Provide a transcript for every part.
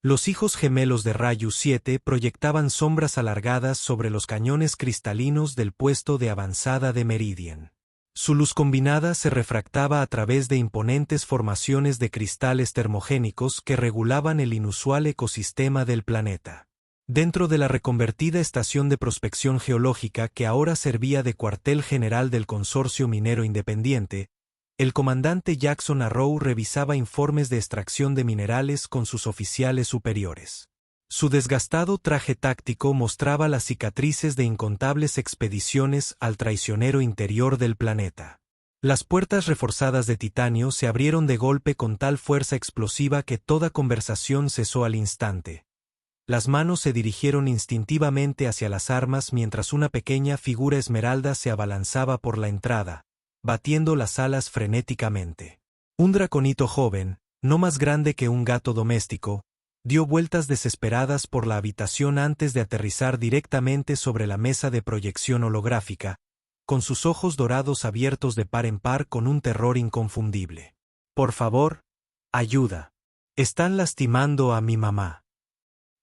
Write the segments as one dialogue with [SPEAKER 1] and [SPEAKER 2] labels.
[SPEAKER 1] Los hijos gemelos de Rayu 7 proyectaban sombras alargadas sobre los cañones cristalinos del puesto de avanzada de Meridian. Su luz combinada se refractaba a través de imponentes formaciones de cristales termogénicos que regulaban el inusual ecosistema del planeta. Dentro de la reconvertida estación de prospección geológica que ahora servía de cuartel general del Consorcio Minero Independiente, el comandante Jackson Arrow revisaba informes de extracción de minerales con sus oficiales superiores. Su desgastado traje táctico mostraba las cicatrices de incontables expediciones al traicionero interior del planeta. Las puertas reforzadas de titanio se abrieron de golpe con tal fuerza explosiva que toda conversación cesó al instante. Las manos se dirigieron instintivamente hacia las armas mientras una pequeña figura esmeralda se abalanzaba por la entrada, batiendo las alas frenéticamente. Un draconito joven, no más grande que un gato doméstico, dio vueltas desesperadas por la habitación antes de aterrizar directamente sobre la mesa de proyección holográfica, con sus ojos dorados abiertos de par en par con un terror inconfundible. «Por favor, ayuda. Están lastimando a mi mamá».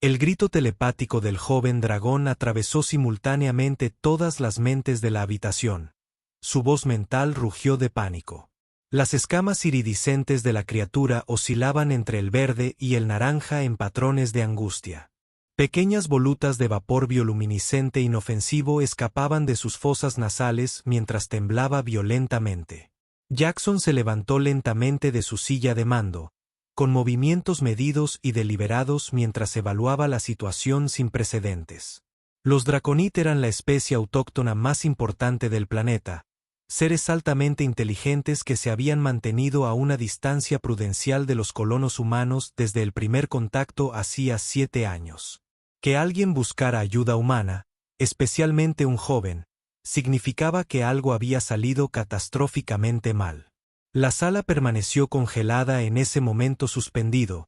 [SPEAKER 1] El grito telepático del joven dragón atravesó simultáneamente todas las mentes de la habitación. Su voz mental rugió de pánico. Las escamas iridiscentes de la criatura oscilaban entre el verde y el naranja en patrones de angustia. Pequeñas volutas de vapor bioluminiscente inofensivo escapaban de sus fosas nasales mientras temblaba violentamente. Jackson se levantó lentamente de su silla de mando, con movimientos medidos y deliberados mientras evaluaba la situación sin precedentes. Los Draconid eran la especie autóctona más importante del planeta, seres altamente inteligentes que se habían mantenido a una distancia prudencial de los colonos humanos desde el primer contacto hacía 7 años. Que alguien buscara ayuda humana, especialmente un joven, significaba que algo había salido catastróficamente mal. La sala permaneció congelada en ese momento suspendido,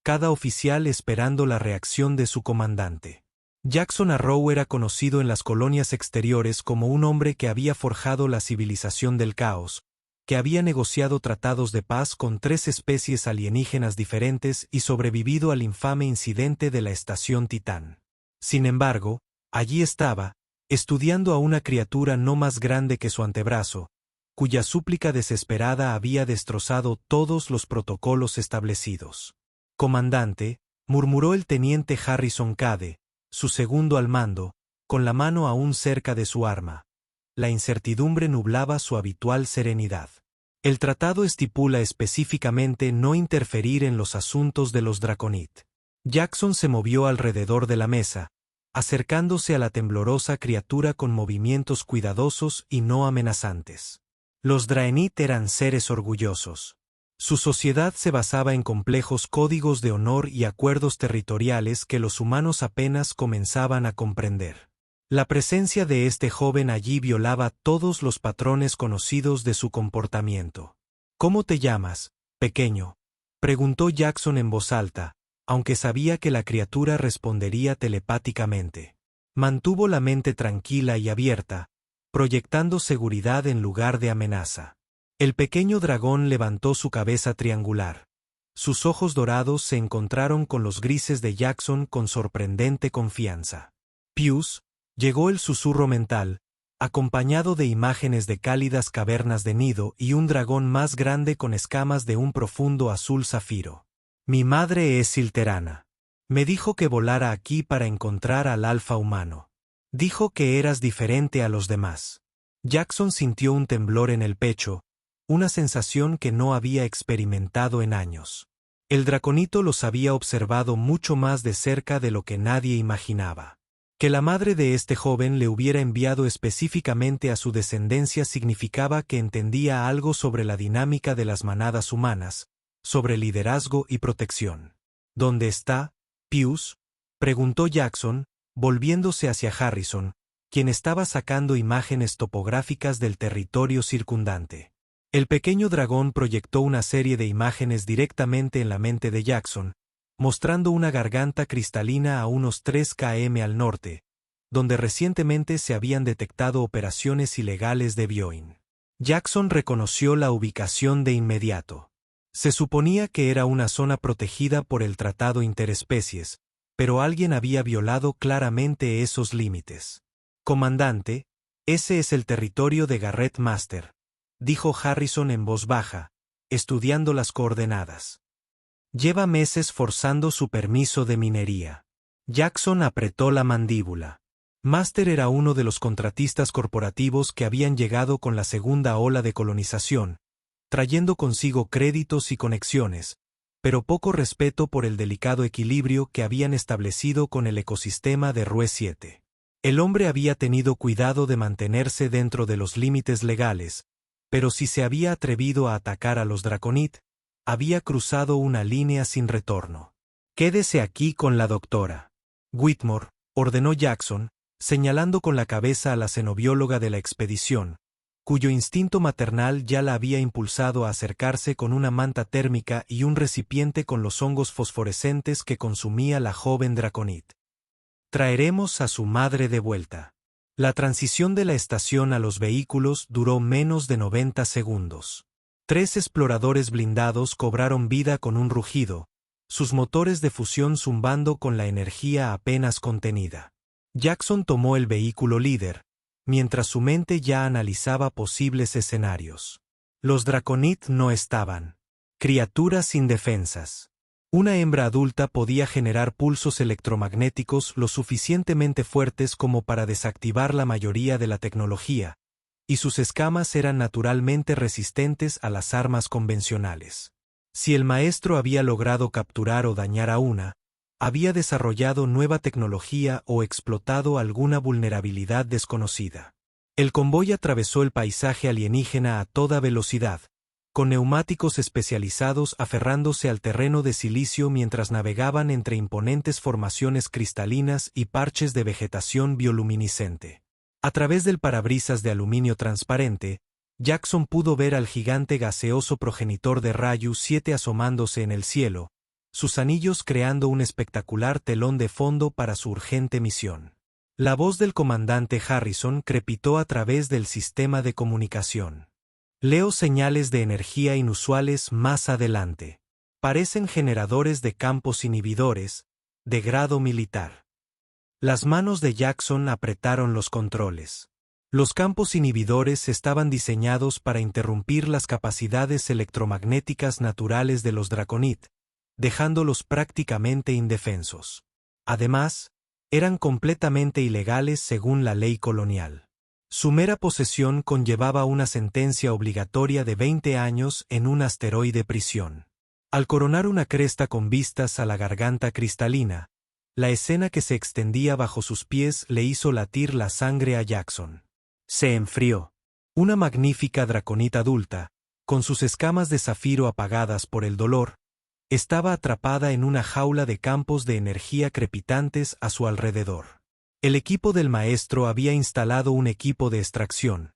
[SPEAKER 1] cada oficial esperando la reacción de su comandante. Jackson Arrow era conocido en las colonias exteriores como un hombre que había forjado la civilización del caos, que había negociado tratados de paz con 3 especies alienígenas diferentes y sobrevivido al infame incidente de la estación Titán. Sin embargo, allí estaba, estudiando a una criatura no más grande que su antebrazo, cuya súplica desesperada había destrozado todos los protocolos establecidos. «Comandante», murmuró el teniente Harrison Cade, su segundo al mando, con la mano aún cerca de su arma. La incertidumbre nublaba su habitual serenidad. El tratado estipula específicamente no interferir en los asuntos de los Draconid. Jackson se movió alrededor de la mesa, acercándose a la temblorosa criatura con movimientos cuidadosos y no amenazantes. Los Draenei eran seres orgullosos. Su sociedad se basaba en complejos códigos de honor y acuerdos territoriales que los humanos apenas comenzaban a comprender. La presencia de este joven allí violaba todos los patrones conocidos de su comportamiento. «¿Cómo te llamas, pequeño?», preguntó Jackson en voz alta, aunque sabía que la criatura respondería telepáticamente. Mantuvo la mente tranquila y abierta, proyectando seguridad en lugar de amenaza. El pequeño dragón levantó su cabeza triangular. Sus ojos dorados se encontraron con los grises de Jackson con sorprendente confianza. «Pius», llegó el susurro mental, acompañado de imágenes de cálidas cavernas de nido y un dragón más grande con escamas de un profundo azul zafiro. «Mi madre es Silterana. Me dijo que volara aquí para encontrar al alfa humano. Dijo que eras diferente a los demás». Jackson sintió un temblor en el pecho, una sensación que no había experimentado en años. El draconito los había observado mucho más de cerca de lo que nadie imaginaba. Que la madre de este joven le hubiera enviado específicamente a su descendencia significaba que entendía algo sobre la dinámica de las manadas humanas, sobre liderazgo y protección. «¿Dónde está, Pius?», preguntó Jackson, volviéndose hacia Harrison, quien estaba sacando imágenes topográficas del territorio circundante. El pequeño dragón proyectó una serie de imágenes directamente en la mente de Jackson, mostrando una garganta cristalina a unos 3 km al norte, donde recientemente se habían detectado operaciones ilegales de Bioin. Jackson reconoció la ubicación de inmediato. Se suponía que era una zona protegida por el Tratado Interespecies, pero alguien había violado claramente esos límites. Comandante, ese es el territorio de Garret Master, dijo Harrison en voz baja, estudiando las coordenadas. Lleva meses forzando su permiso de minería. Jackson apretó la mandíbula. Master era uno de los contratistas corporativos que habían llegado con la segunda ola de colonización, trayendo consigo créditos y conexiones, pero poco respeto por el delicado equilibrio que habían establecido con el ecosistema de Rue 7. El hombre había tenido cuidado de mantenerse dentro de los límites legales, pero si se había atrevido a atacar a los Draconid, había cruzado una línea sin retorno. «Quédese aquí con la doctora Whitmore», ordenó Jackson, señalando con la cabeza a la xenobióloga de la expedición, cuyo instinto maternal ya la había impulsado a acercarse con una manta térmica y un recipiente con los hongos fosforescentes que consumía la joven Draconid. «Traeremos a su madre de vuelta». La transición de la estación a los vehículos duró menos de 90 segundos. 3 exploradores blindados cobraron vida con un rugido, sus motores de fusión zumbando con la energía apenas contenida. Jackson tomó el vehículo líder, mientras su mente ya analizaba posibles escenarios. Los Draconid no estaban. Criaturas indefensas. Una hembra adulta podía generar pulsos electromagnéticos lo suficientemente fuertes como para desactivar la mayoría de la tecnología, y sus escamas eran naturalmente resistentes a las armas convencionales. Si el maestro había logrado capturar o dañar a una, había desarrollado nueva tecnología o explotado alguna vulnerabilidad desconocida. El convoy atravesó el paisaje alienígena a toda velocidad, con neumáticos especializados aferrándose al terreno de silicio mientras navegaban entre imponentes formaciones cristalinas y parches de vegetación bioluminiscente. A través del parabrisas de aluminio transparente, Jackson pudo ver al gigante gaseoso progenitor de Rayu 7 asomándose en el cielo, sus anillos creando un espectacular telón de fondo para su urgente misión. La voz del comandante Harrison crepitó a través del sistema de comunicación. «Leo señales de energía inusuales más adelante. Parecen generadores de campos inhibidores, de grado militar». Las manos de Jackson apretaron los controles. Los campos inhibidores estaban diseñados para interrumpir las capacidades electromagnéticas naturales de los Draconid, dejándolos prácticamente indefensos. Además, eran completamente ilegales según la ley colonial. Su mera posesión conllevaba una sentencia obligatoria de 20 años en un asteroide prisión. Al coronar una cresta con vistas a la garganta cristalina, la escena que se extendía bajo sus pies le hizo latir la sangre a Jackson. Se enfrió. Una magnífica draconita adulta, con sus escamas de zafiro apagadas por el dolor, estaba atrapada en una jaula de campos de energía crepitantes a su alrededor. El equipo del maestro había instalado un equipo de extracción,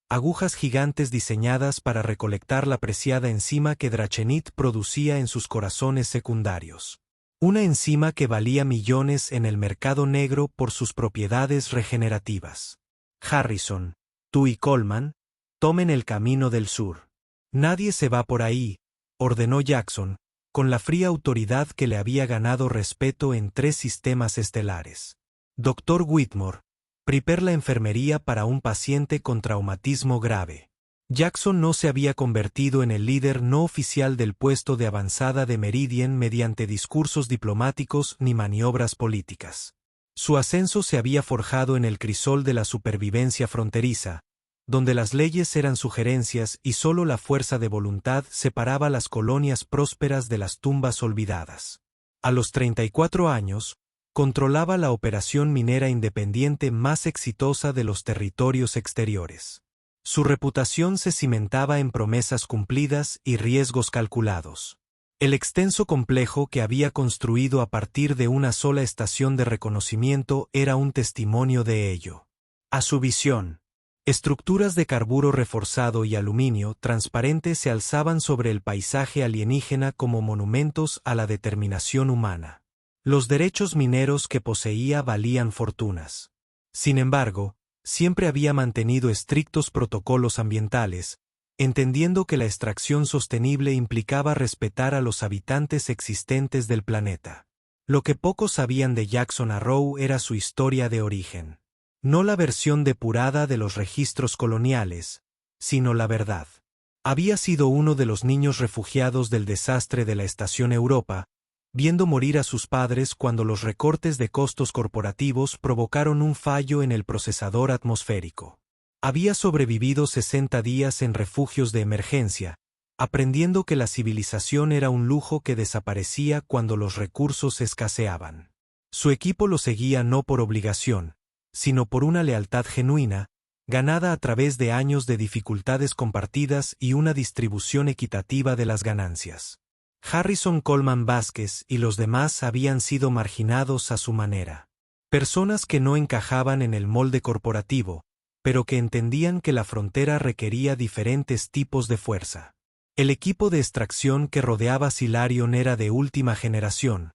[SPEAKER 1] agujas gigantes diseñadas para recolectar la preciada enzima que Drachenit producía en sus corazones secundarios. Una enzima que valía millones en el mercado negro por sus propiedades regenerativas. Harrison, tú y Coleman, tomen el camino del sur. Nadie se va por ahí, ordenó Jackson, con la fría autoridad que le había ganado respeto en 3 sistemas estelares. Dr. Whitmore, prepare la enfermería para un paciente con traumatismo grave. Jackson no se había convertido en el líder no oficial del puesto de avanzada de Meridian mediante discursos diplomáticos ni maniobras políticas. Su ascenso se había forjado en el crisol de la supervivencia fronteriza, donde las leyes eran sugerencias y solo la fuerza de voluntad separaba las colonias prósperas de las tumbas olvidadas. A los 34 años, controlaba la operación minera independiente más exitosa de los territorios exteriores. Su reputación se cimentaba en promesas cumplidas y riesgos calculados. El extenso complejo que había construido a partir de una sola estación de reconocimiento era un testimonio de ello. A su visión, estructuras de carburo reforzado y aluminio transparente se alzaban sobre el paisaje alienígena como monumentos a la determinación humana. Los derechos mineros que poseía valían fortunas. Sin embargo, siempre había mantenido estrictos protocolos ambientales, entendiendo que la extracción sostenible implicaba respetar a los habitantes existentes del planeta. Lo que pocos sabían de Jackson Arrow era su historia de origen. No la versión depurada de los registros coloniales, sino la verdad. Había sido uno de los niños refugiados del desastre de la Estación Europa, viendo morir a sus padres cuando los recortes de costos corporativos provocaron un fallo en el procesador atmosférico. Había sobrevivido 60 días en refugios de emergencia, aprendiendo que la civilización era un lujo que desaparecía cuando los recursos escaseaban. Su equipo lo seguía no por obligación, sino por una lealtad genuina, ganada a través de años de dificultades compartidas y una distribución equitativa de las ganancias. Harrison Coleman Vázquez y los demás habían sido marginados a su manera. Personas que no encajaban en el molde corporativo, pero que entendían que la frontera requería diferentes tipos de fuerza. El equipo de extracción que rodeaba Silarion era de última generación,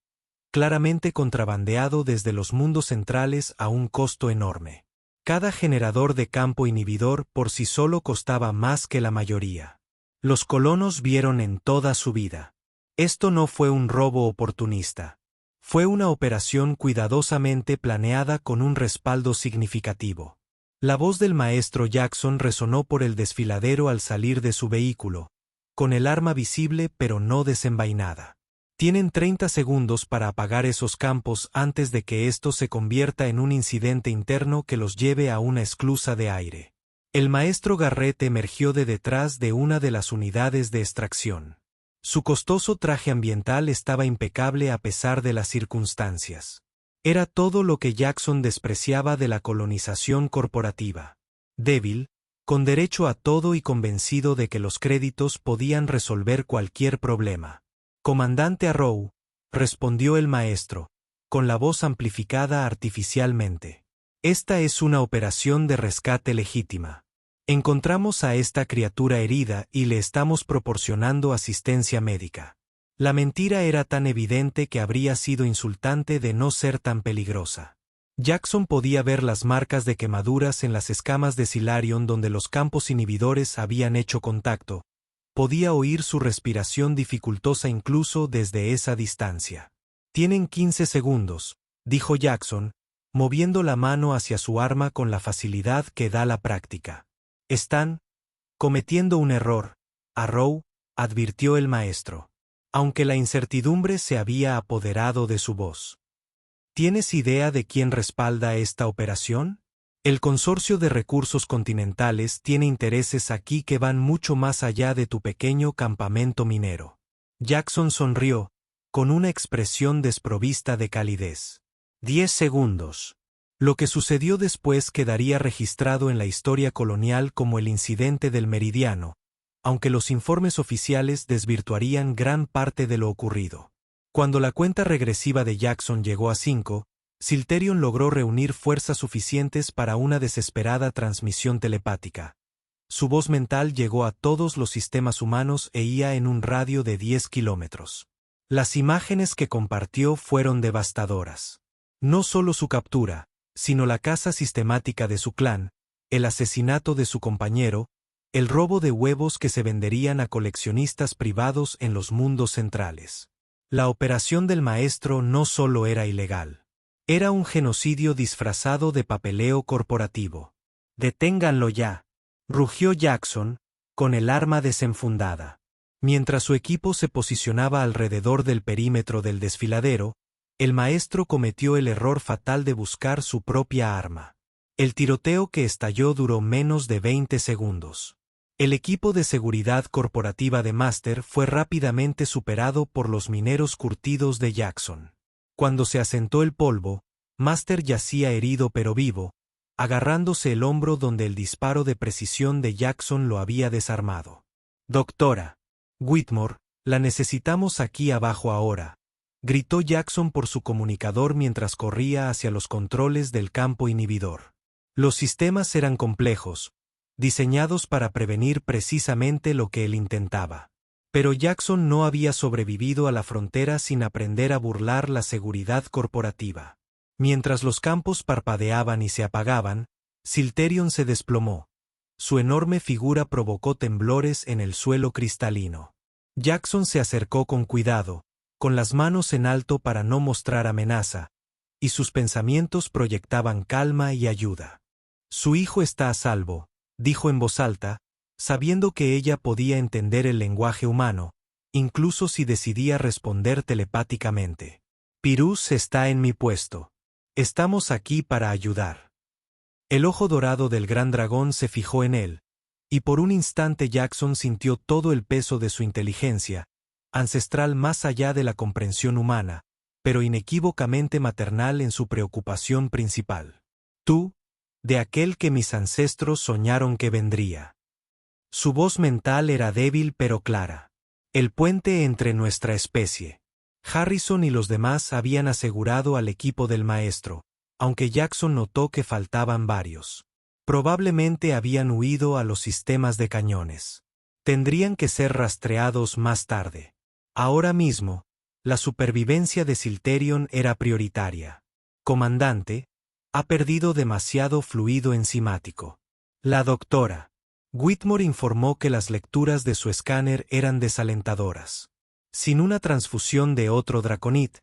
[SPEAKER 1] claramente contrabandeado desde los mundos centrales a un costo enorme. Cada generador de campo inhibidor por sí solo costaba más que la mayoría. Los colonos vieron en toda su vida. Esto no fue un robo oportunista. Fue una operación cuidadosamente planeada con un respaldo significativo. La voz del maestro Jackson resonó por el desfiladero al salir de su vehículo, con el arma visible pero no desenvainada. Tienen 30 segundos para apagar esos campos antes de que esto se convierta en un incidente interno que los lleve a una esclusa de aire. El maestro Garrett emergió de detrás de una de las unidades de extracción. Su costoso traje ambiental estaba impecable a pesar de las circunstancias. Era todo lo que Jackson despreciaba de la colonización corporativa. Débil, con derecho a todo y convencido de que los créditos podían resolver cualquier problema. «Comandante Arrow», respondió el maestro, con la voz amplificada artificialmente. «Esta es una operación de rescate legítima. Encontramos a esta criatura herida y le estamos proporcionando asistencia médica». La mentira era tan evidente que habría sido insultante de no ser tan peligrosa. Jackson podía ver las marcas de quemaduras en las escamas de Silarion donde los campos inhibidores habían hecho contacto. Podía oír su respiración dificultosa incluso desde esa distancia. «Tienen 15 segundos», dijo Jackson, moviendo la mano hacia su arma con la facilidad que da la práctica. «Están cometiendo un error, Arrow», advirtió el maestro, aunque la incertidumbre se había apoderado de su voz. «¿Tienes idea de quién respalda esta operación? El Consorcio de Recursos Continentales tiene intereses aquí que van mucho más allá de tu pequeño campamento minero». Jackson sonrió, con una expresión desprovista de calidez. 10 segundos. Lo que sucedió después quedaría registrado en la historia colonial como el incidente del Meridiano, aunque los informes oficiales desvirtuarían gran parte de lo ocurrido. Cuando la cuenta regresiva de Jackson llegó a 5, Silterion logró reunir fuerzas suficientes para una desesperada transmisión telepática. Su voz mental llegó a todos los sistemas humanos e IA en un radio de 10 kilómetros. Las imágenes que compartió fueron devastadoras. No solo su captura, sino la caza sistemática de su clan, el asesinato de su compañero, el robo de huevos que se venderían a coleccionistas privados en los mundos centrales. La operación del maestro no solo era ilegal. Era un genocidio disfrazado de papeleo corporativo. «Deténganlo ya», rugió Jackson, con el arma desenfundada. Mientras su equipo se posicionaba alrededor del perímetro del desfiladero, el maestro cometió el error fatal de buscar su propia arma. El tiroteo que estalló duró menos de 20 segundos. El equipo de seguridad corporativa de Master fue rápidamente superado por los mineros curtidos de Jackson. Cuando se asentó el polvo, Master yacía herido pero vivo, agarrándose el hombro donde el disparo de precisión de Jackson lo había desarmado. «Doctora Whitmore, la necesitamos aquí abajo ahora», gritó Jackson por su comunicador mientras corría hacia los controles del campo inhibidor. Los sistemas eran complejos, diseñados para prevenir precisamente lo que él intentaba. Pero Jackson no había sobrevivido a la frontera sin aprender a burlar la seguridad corporativa. Mientras los campos parpadeaban y se apagaban, Silterion se desplomó, Su enorme figura provocó temblores en el suelo cristalino. Jackson se acercó con cuidado, con las manos en alto para no mostrar amenaza, y sus pensamientos proyectaban calma y ayuda. Su hijo está a salvo, dijo en voz alta, sabiendo que ella podía entender el lenguaje humano, incluso si decidía responder telepáticamente. Pyrrhus está en mi puesto. Estamos aquí para ayudar. El ojo dorado del gran dragón se fijó en él, y por un instante Jackson sintió todo el peso de su inteligencia, ancestral más allá de la comprensión humana, pero inequívocamente maternal en su preocupación principal. Tú, de aquel que mis ancestros soñaron que vendría. Su voz mental era débil pero clara. El puente entre nuestra especie. Harrison y los demás habían asegurado al equipo del maestro, aunque Jackson notó que faltaban varios. Probablemente habían huido a los sistemas de cañones. Tendrían que ser rastreados más tarde. Ahora mismo, la supervivencia de Silterion era prioritaria. Comandante, ha perdido demasiado fluido enzimático. La doctora Whitmore informó que las lecturas de su escáner eran desalentadoras. Sin una transfusión de otro draconit,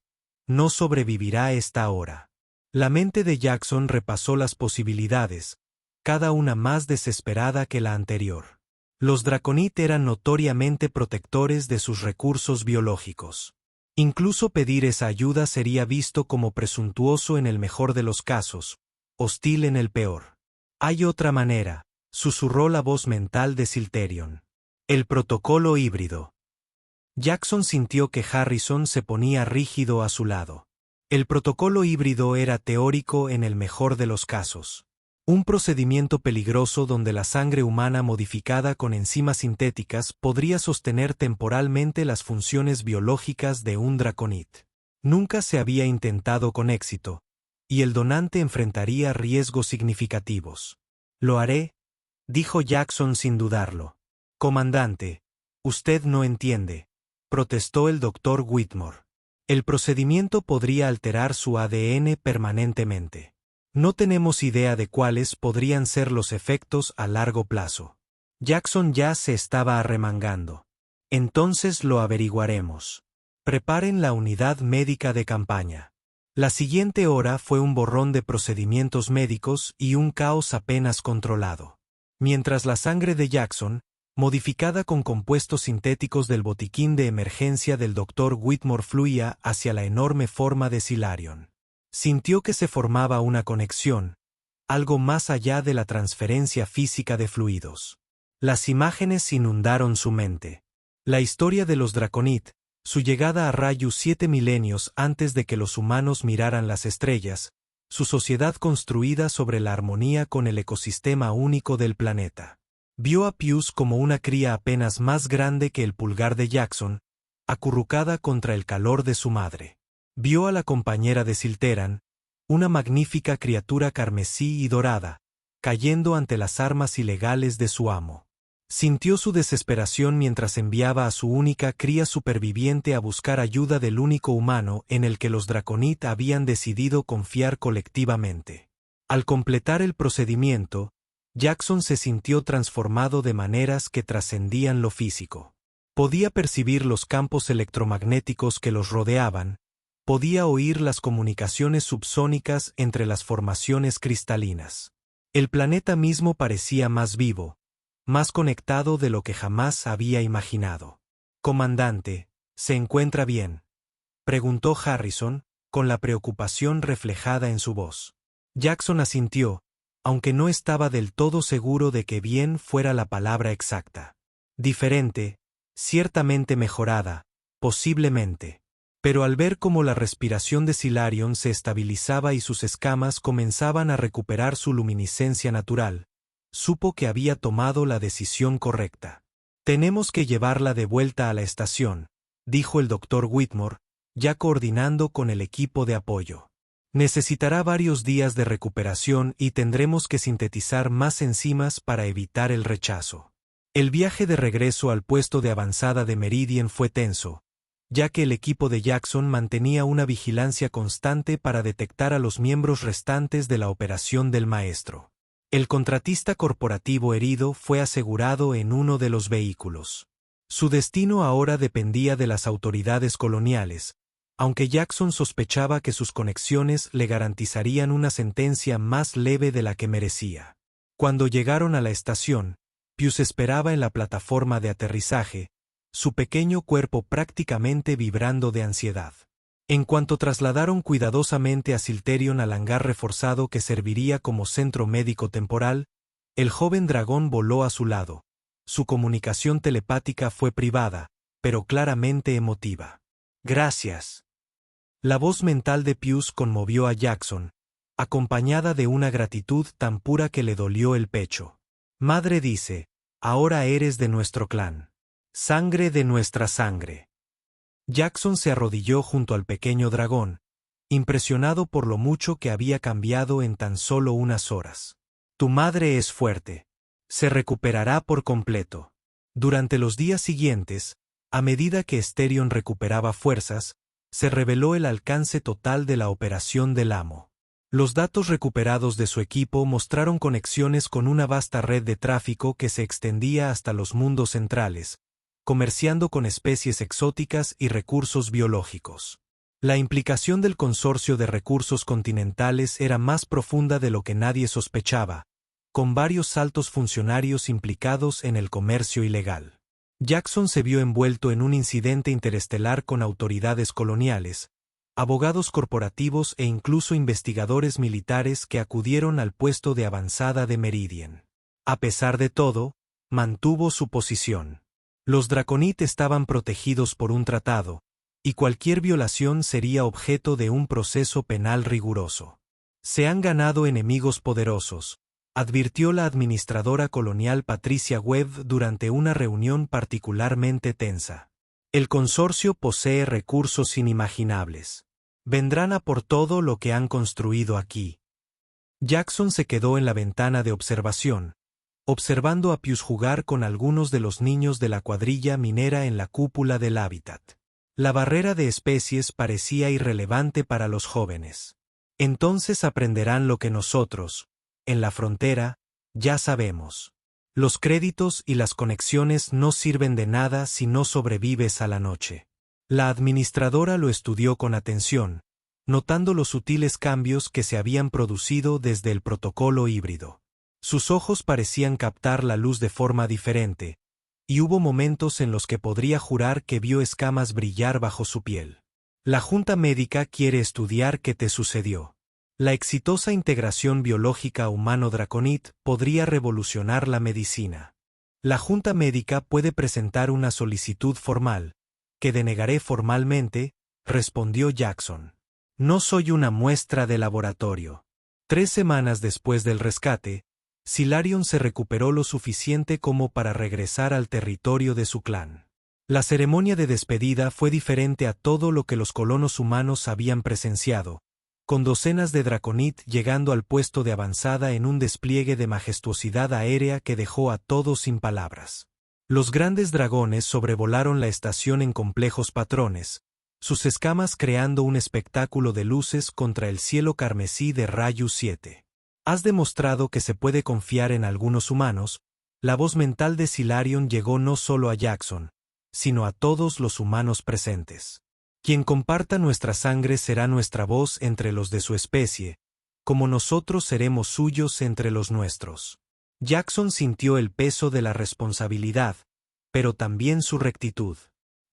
[SPEAKER 1] no sobrevivirá esta hora. La mente de Jackson repasó las posibilidades, cada una más desesperada que la anterior. Los draconit eran notoriamente protectores de sus recursos biológicos. Incluso pedir esa ayuda sería visto como presuntuoso en el mejor de los casos, hostil en el peor. Hay otra manera, susurró la voz mental de Silterion. El protocolo híbrido. Jackson sintió que Harrison se ponía rígido a su lado. El protocolo híbrido era teórico en el mejor de los casos. Un procedimiento peligroso donde la sangre humana modificada con enzimas sintéticas podría sostener temporalmente las funciones biológicas de un draconit. Nunca se había intentado con éxito, y el donante enfrentaría riesgos significativos. Lo haré, dijo Jackson sin dudarlo. Comandante, usted no entiende, protestó el Dr. Whitmore. El procedimiento podría alterar su ADN permanentemente. No tenemos idea de cuáles podrían ser los efectos a largo plazo. Jackson ya se estaba arremangando. Entonces lo averiguaremos. Preparen la unidad médica de campaña. La siguiente hora fue un borrón de procedimientos médicos y un caos apenas controlado. Mientras la sangre de Jackson, modificada con compuestos sintéticos del botiquín de emergencia del Dr. Whitmore, fluía hacia la enorme forma de Silarion. Sintió que se formaba una conexión, algo más allá de la transferencia física de fluidos. Las imágenes inundaron su mente. La historia de los draconit, su llegada a Rayu 7 milenios antes de que los humanos miraran las estrellas, su sociedad construida sobre la armonía con el ecosistema único del planeta. Vio a Pius como una cría apenas más grande que el pulgar de Jackson, acurrucada contra el calor de su madre. Vio a la compañera de Silteran, una magnífica criatura carmesí y dorada, cayendo ante las armas ilegales de su amo. Sintió su desesperación mientras enviaba a su única cría superviviente a buscar ayuda del único humano en el que los draconit habían decidido confiar colectivamente. Al completar el procedimiento, Jackson se sintió transformado de maneras que trascendían lo físico. Podía percibir los campos electromagnéticos que los rodeaban, podía oír las comunicaciones subsónicas entre las formaciones cristalinas. El planeta mismo parecía más vivo, más conectado de lo que jamás había imaginado. Comandante, ¿se encuentra bien?, preguntó Harrison, con la preocupación reflejada en su voz. Jackson asintió, aunque no estaba del todo seguro de que bien fuera la palabra exacta. Diferente, ciertamente mejorada, posiblemente. Pero al ver cómo la respiración de Silarion se estabilizaba y sus escamas comenzaban a recuperar su luminiscencia natural, supo que había tomado la decisión correcta. Tenemos que llevarla de vuelta a la estación, dijo el Dr. Whitmore, ya coordinando con el equipo de apoyo. Necesitará varios días de recuperación y tendremos que sintetizar más enzimas para evitar el rechazo. El viaje de regreso al puesto de avanzada de Meridian fue tenso, ya que el equipo de Jackson mantenía una vigilancia constante para detectar a los miembros restantes de la operación del maestro. El contratista corporativo herido fue asegurado en uno de los vehículos. Su destino ahora dependía de las autoridades coloniales, aunque Jackson sospechaba que sus conexiones le garantizarían una sentencia más leve de la que merecía. Cuando llegaron a la estación, Pius esperaba en la plataforma de aterrizaje, su pequeño cuerpo prácticamente vibrando de ansiedad. En cuanto trasladaron cuidadosamente a Silterion al hangar reforzado que serviría como centro médico temporal, el joven dragón voló a su lado. Su comunicación telepática fue privada, pero claramente emotiva. «Gracias». La voz mental de Pius conmovió a Jackson, acompañada de una gratitud tan pura que le dolió el pecho. «Madre dice, ahora eres de nuestro clan. Sangre de nuestra sangre». Jackson se arrodilló junto al pequeño dragón, impresionado por lo mucho que había cambiado en tan solo unas horas. «Tu madre es fuerte. Se recuperará por completo». Durante los días siguientes, a medida que Esterion recuperaba fuerzas, se reveló el alcance total de la operación del amo. Los datos recuperados de su equipo mostraron conexiones con una vasta red de tráfico que se extendía hasta los mundos centrales, comerciando con especies exóticas y recursos biológicos. La implicación del consorcio de recursos continentales era más profunda de lo que nadie sospechaba, con varios altos funcionarios implicados en el comercio ilegal. Jackson se vio envuelto en un incidente interestelar con autoridades coloniales, abogados corporativos e incluso investigadores militares que acudieron al puesto de avanzada de Meridian. A pesar de todo, mantuvo su posición. Los Draconid estaban protegidos por un tratado, y cualquier violación sería objeto de un proceso penal riguroso. «Se han ganado enemigos poderosos», advirtió la administradora colonial Patricia Webb durante una reunión particularmente tensa. «El consorcio posee recursos inimaginables. Vendrán a por todo lo que han construido aquí». Jackson se quedó en la ventana de observación, observando a Pius jugar con algunos de los niños de la cuadrilla minera en la cúpula del hábitat. La barrera de especies parecía irrelevante para los jóvenes. «Entonces aprenderán lo que nosotros, en la frontera, ya sabemos. Los créditos y las conexiones no sirven de nada si no sobrevives a la noche». La administradora lo estudió con atención, notando los sutiles cambios que se habían producido desde el protocolo híbrido. Sus ojos parecían captar la luz de forma diferente, y hubo momentos en los que podría jurar que vio escamas brillar bajo su piel. «La Junta Médica quiere estudiar qué te sucedió. La exitosa integración biológica humano-draconid podría revolucionar la medicina. La Junta Médica puede presentar una solicitud formal, que denegaré formalmente», respondió Jackson. «No soy una muestra de laboratorio». 3 semanas después del rescate, Silarion se recuperó lo suficiente como para regresar al territorio de su clan. La ceremonia de despedida fue diferente a todo lo que los colonos humanos habían presenciado, con docenas de Draconid llegando al puesto de avanzada en un despliegue de majestuosidad aérea que dejó a todos sin palabras. Los grandes dragones sobrevolaron la estación en complejos patrones, sus escamas creando un espectáculo de luces contra el cielo carmesí de Rayu 7. «Has demostrado que se puede confiar en algunos humanos». La voz mental de Silarion llegó no solo a Jackson, sino a todos los humanos presentes. «Quien comparta nuestra sangre será nuestra voz entre los de su especie, como nosotros seremos suyos entre los nuestros». Jackson sintió el peso de la responsabilidad, pero también su rectitud.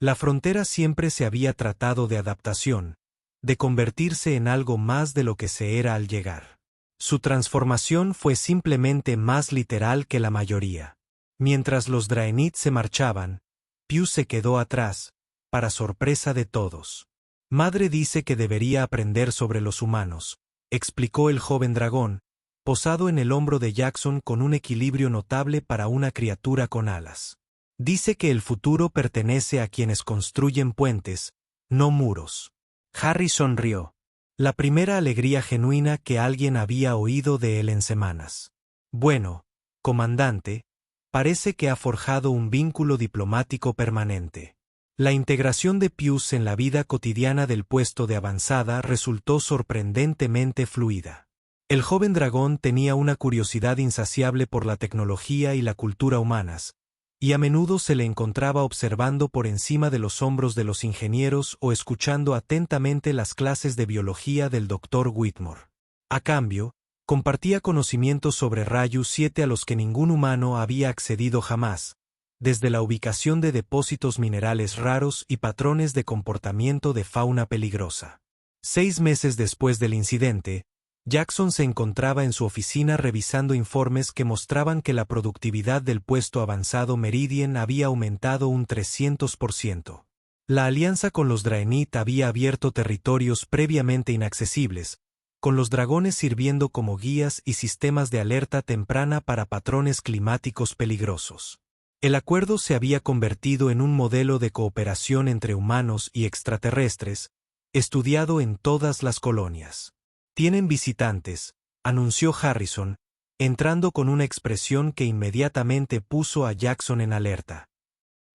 [SPEAKER 1] La frontera siempre se había tratado de adaptación, de convertirse en algo más de lo que se era al llegar. Su transformación fue simplemente más literal que la mayoría. Mientras los Draenei se marchaban, Pius se quedó atrás, para sorpresa de todos. «Madre dice que debería aprender sobre los humanos», explicó el joven dragón, posado en el hombro de Jackson con un equilibrio notable para una criatura con alas. «Dice que el futuro pertenece a quienes construyen puentes, no muros». Harry sonrió. La primera alegría genuina que alguien había oído de él en semanas. «Bueno, comandante, parece que ha forjado un vínculo diplomático permanente». La integración de Pius en la vida cotidiana del puesto de avanzada resultó sorprendentemente fluida. El joven dragón tenía una curiosidad insaciable por la tecnología y la cultura humanas, y a menudo se le encontraba observando por encima de los hombros de los ingenieros o escuchando atentamente las clases de biología del Dr. Whitmore. A cambio, compartía conocimientos sobre Rayus 7 a los que ningún humano había accedido jamás, desde la ubicación de depósitos minerales raros y patrones de comportamiento de fauna peligrosa. 6 meses después del incidente, Jackson se encontraba en su oficina revisando informes que mostraban que la productividad del puesto avanzado Meridian había aumentado un 300%. La alianza con los Draenei había abierto territorios previamente inaccesibles, con los dragones sirviendo como guías y sistemas de alerta temprana para patrones climáticos peligrosos. El acuerdo se había convertido en un modelo de cooperación entre humanos y extraterrestres, estudiado en todas las colonias. «Tienen visitantes», anunció Harrison, entrando con una expresión que inmediatamente puso a Jackson en alerta.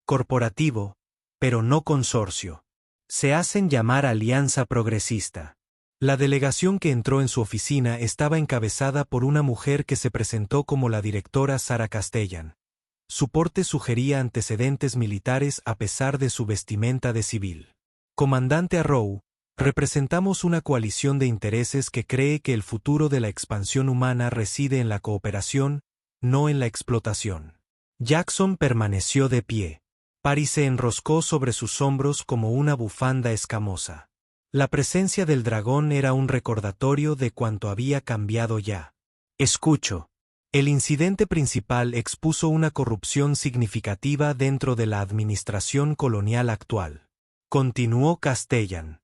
[SPEAKER 1] «Corporativo, pero no consorcio. Se hacen llamar Alianza Progresista». La delegación que entró en su oficina estaba encabezada por una mujer que se presentó como la directora Sarah Castellan. Su porte sugería antecedentes militares a pesar de su vestimenta de civil. «Comandante Arrow, representamos una coalición de intereses que cree que el futuro de la expansión humana reside en la cooperación, no en la explotación». Jackson permaneció de pie. Pari se enroscó sobre sus hombros como una bufanda escamosa. La presencia del dragón era un recordatorio de cuanto había cambiado ya. «Escucho. El incidente principal expuso una corrupción significativa dentro de la administración colonial actual», continuó Castellan.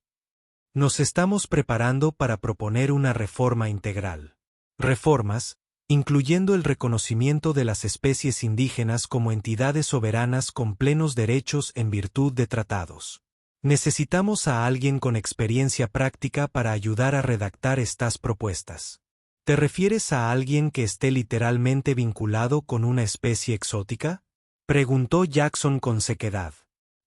[SPEAKER 1] «Nos estamos preparando para proponer una reforma integral. Reformas, incluyendo el reconocimiento de las especies indígenas como entidades soberanas con plenos derechos en virtud de tratados. Necesitamos a alguien con experiencia práctica para ayudar a redactar estas propuestas». ¿Te refieres a alguien que esté literalmente vinculado con una especie exótica?, preguntó Jackson con sequedad.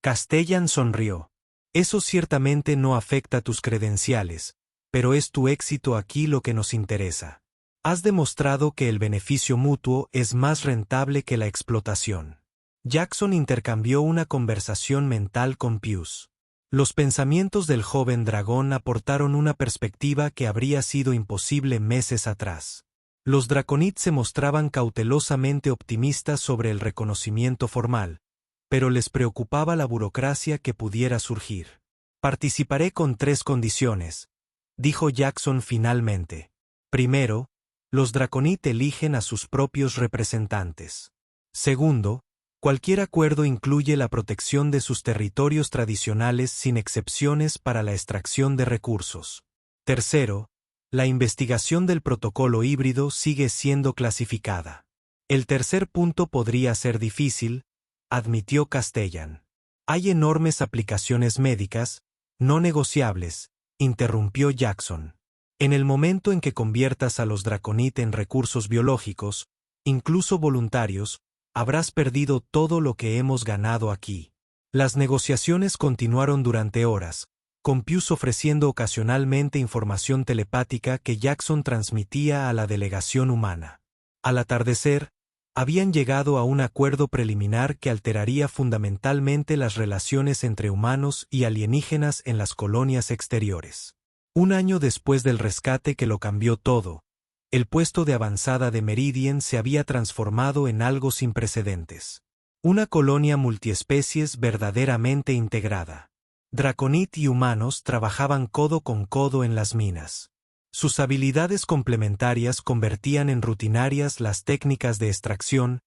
[SPEAKER 1] Castellan sonrió. «Eso ciertamente no afecta tus credenciales, pero es tu éxito aquí lo que nos interesa. Has demostrado que el beneficio mutuo es más rentable que la explotación». Jackson intercambió una conversación mental con Pius. Los pensamientos del joven dragón aportaron una perspectiva que habría sido imposible meses atrás. Los Draconid se mostraban cautelosamente optimistas sobre el reconocimiento formal, pero les preocupaba la burocracia que pudiera surgir. «Participaré con 3 condiciones», dijo Jackson finalmente. Primero, los Draconid eligen a sus propios representantes. Segundo, cualquier acuerdo incluye la protección de sus territorios tradicionales sin excepciones para la extracción de recursos. Tercero, la investigación del protocolo híbrido sigue siendo clasificada. El tercer punto podría ser difícil, admitió Castellan. «Hay enormes aplicaciones médicas, no negociables», interrumpió Jackson. «En el momento en que conviertas a los Draconid en recursos biológicos, incluso voluntarios, habrás perdido todo lo que hemos ganado aquí». Las negociaciones continuaron durante horas, con Pius ofreciendo ocasionalmente información telepática que Jackson transmitía a la delegación humana. Al atardecer, habían llegado a un acuerdo preliminar que alteraría fundamentalmente las relaciones entre humanos y alienígenas en las colonias exteriores. Un año después del rescate que lo cambió todo, el puesto de avanzada de Meridian se había transformado en algo sin precedentes. Una colonia multiespecies verdaderamente integrada. Draconid y humanos trabajaban codo con codo en las minas. Sus habilidades complementarias convertían en rutinarias las técnicas de extracción,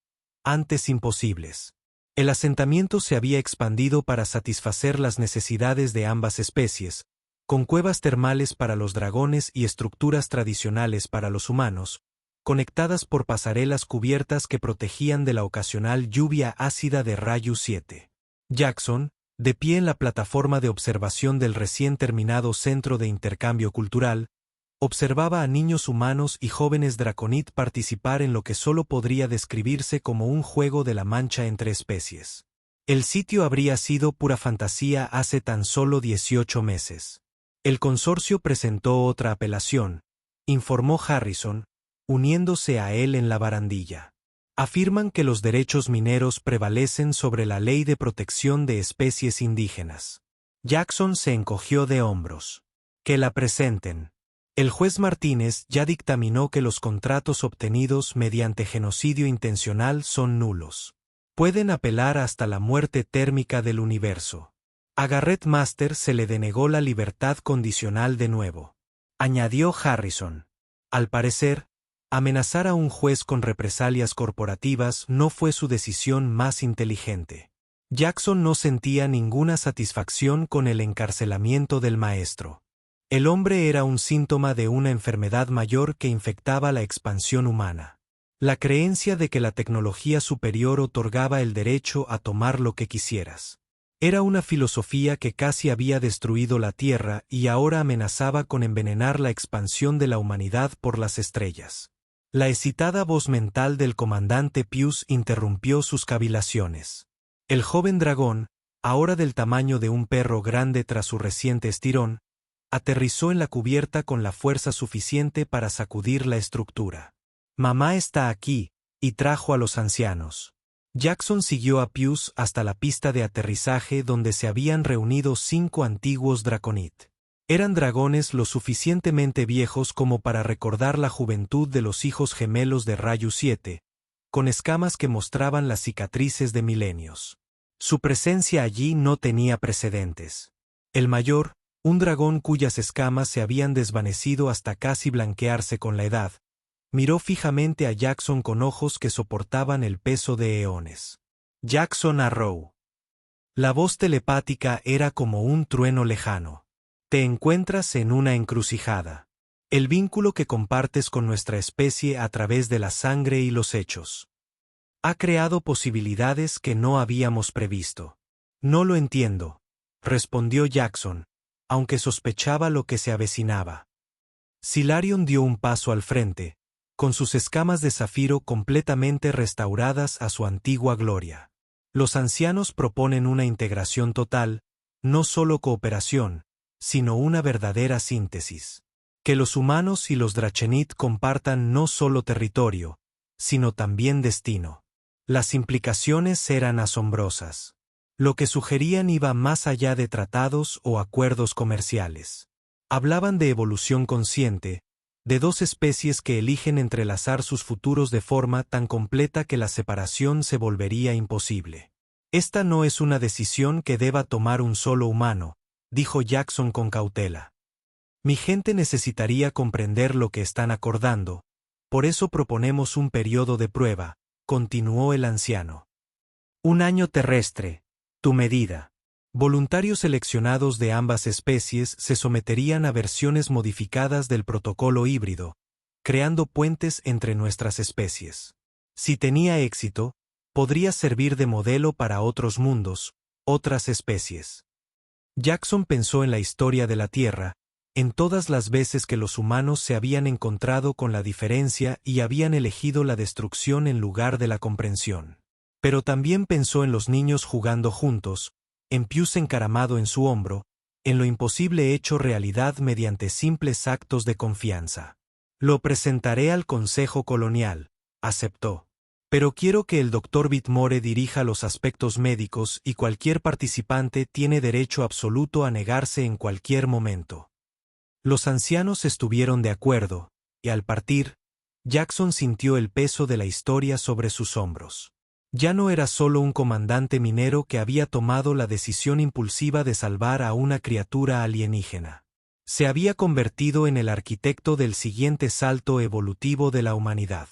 [SPEAKER 1] antes imposibles. El asentamiento se había expandido para satisfacer las necesidades de ambas especies, con cuevas termales para los dragones y estructuras tradicionales para los humanos, conectadas por pasarelas cubiertas que protegían de la ocasional lluvia ácida de Rayus 7. Jackson, de pie en la plataforma de observación del recién terminado Centro de Intercambio Cultural, observaba a niños humanos y jóvenes Draconid participar en lo que solo podría describirse como un juego de la mancha entre especies. El sitio habría sido pura fantasía hace tan solo 18 meses. El consorcio presentó otra apelación, informó Harrison, uniéndose a él en la barandilla. Afirman que los derechos mineros prevalecen sobre la ley de protección de especies indígenas. Jackson se encogió de hombros. Que la presenten. El juez Martínez ya dictaminó que los contratos obtenidos mediante genocidio intencional son nulos. Pueden apelar hasta la muerte térmica del universo. A Garrett Master se le denegó la libertad condicional de nuevo. Añadió Harrison. Al parecer, amenazar a un juez con represalias corporativas no fue su decisión más inteligente. Jackson no sentía ninguna satisfacción con el encarcelamiento del maestro. El hombre era un síntoma de una enfermedad mayor que infectaba la expansión humana. La creencia de que la tecnología superior otorgaba el derecho a tomar lo que quisieras. Era una filosofía que casi había destruido la Tierra y ahora amenazaba con envenenar la expansión de la humanidad por las estrellas. La excitada voz mental del comandante Pius interrumpió sus cavilaciones. El joven dragón, ahora del tamaño de un perro grande tras su reciente estirón, aterrizó en la cubierta con la fuerza suficiente para sacudir la estructura. Mamá está aquí, y trajo a los ancianos. Jackson siguió a Pius hasta la pista de aterrizaje donde se habían reunido 5 antiguos Draconid. Eran dragones lo suficientemente viejos como para recordar la juventud de los hijos gemelos de Rayu 7, con escamas que mostraban las cicatrices de milenios. Su presencia allí no tenía precedentes. El mayor, un dragón cuyas escamas se habían desvanecido hasta casi blanquearse con la edad, miró fijamente a Jackson con ojos que soportaban el peso de eones. Jackson Arrow. La voz telepática era como un trueno lejano. Te encuentras en una encrucijada. El vínculo que compartes con nuestra especie a través de la sangre y los hechos ha creado posibilidades que no habíamos previsto. No lo entiendo, respondió Jackson, aunque sospechaba lo que se avecinaba. Silarion dio un paso al frente, con sus escamas de zafiro completamente restauradas a su antigua gloria. Los ancianos proponen una integración total, no solo cooperación, sino una verdadera síntesis. Que los humanos y los Drachenid compartan no solo territorio, sino también destino. Las implicaciones eran asombrosas. Lo que sugerían iba más allá de tratados o acuerdos comerciales. Hablaban de evolución consciente, de 2 especies que eligen entrelazar sus futuros de forma tan completa que la separación se volvería imposible. Esta no es una decisión que deba tomar un solo humano, dijo Jackson con cautela. Mi gente necesitaría comprender lo que están acordando, por eso proponemos un periodo de prueba, continuó el anciano. 1 año terrestre, tu medida. Voluntarios seleccionados de ambas especies se someterían a versiones modificadas del protocolo híbrido, creando puentes entre nuestras especies. Si tenía éxito, podría servir de modelo para otros mundos, otras especies. Jackson pensó en la historia de la Tierra, en todas las veces que los humanos se habían encontrado con la diferencia y habían elegido la destrucción en lugar de la comprensión. Pero también pensó en los niños jugando juntos, en Pius encaramado en su hombro, en lo imposible hecho realidad mediante simples actos de confianza. Lo presentaré al Consejo Colonial, aceptó. Pero quiero que el Dr. Whitmore dirija los aspectos médicos y cualquier participante tiene derecho absoluto a negarse en cualquier momento. Los ancianos estuvieron de acuerdo, y al partir, Jackson sintió el peso de la historia sobre sus hombros. Ya no era solo un comandante minero que había tomado la decisión impulsiva de salvar a una criatura alienígena. Se había convertido en el arquitecto del siguiente salto evolutivo de la humanidad.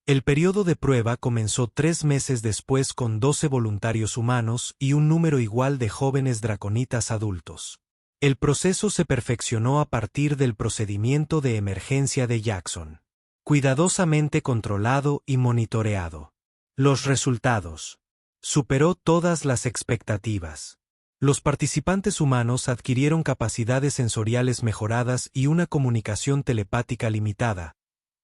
[SPEAKER 1] El periodo de prueba comenzó 3 meses después con 12 voluntarios humanos y un número igual de jóvenes draconitas adultos. El proceso se perfeccionó a partir del procedimiento de emergencia de Jackson. Cuidadosamente controlado y monitoreado. Los resultados. Superó todas las expectativas. Los participantes humanos adquirieron capacidades sensoriales mejoradas y una comunicación telepática limitada,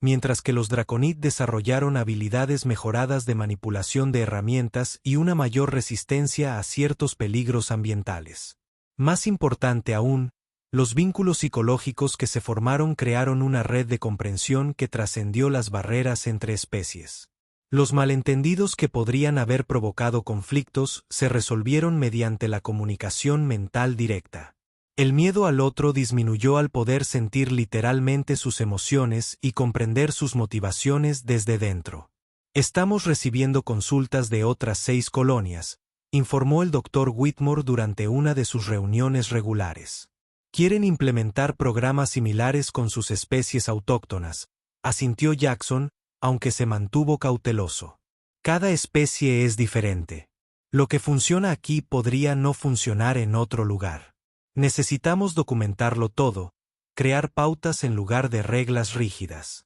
[SPEAKER 1] mientras que los Draconid desarrollaron habilidades mejoradas de manipulación de herramientas y una mayor resistencia a ciertos peligros ambientales. Más importante aún, Los vínculos psicológicos que se formaron crearon una red de comprensión que trascendió las barreras entre especies. Los malentendidos que podrían haber provocado conflictos se resolvieron mediante la comunicación mental directa. El miedo al otro disminuyó al poder sentir literalmente sus emociones y comprender sus motivaciones desde dentro. Estamos recibiendo consultas de otras 6 colonias, informó el Dr. Whitmore durante una de sus reuniones regulares. Quieren implementar programas similares con sus especies autóctonas, asintió Jackson, aunque se mantuvo cauteloso. Cada especie es diferente. Lo que funciona aquí podría no funcionar en otro lugar. Necesitamos documentarlo todo, crear pautas en lugar de reglas rígidas.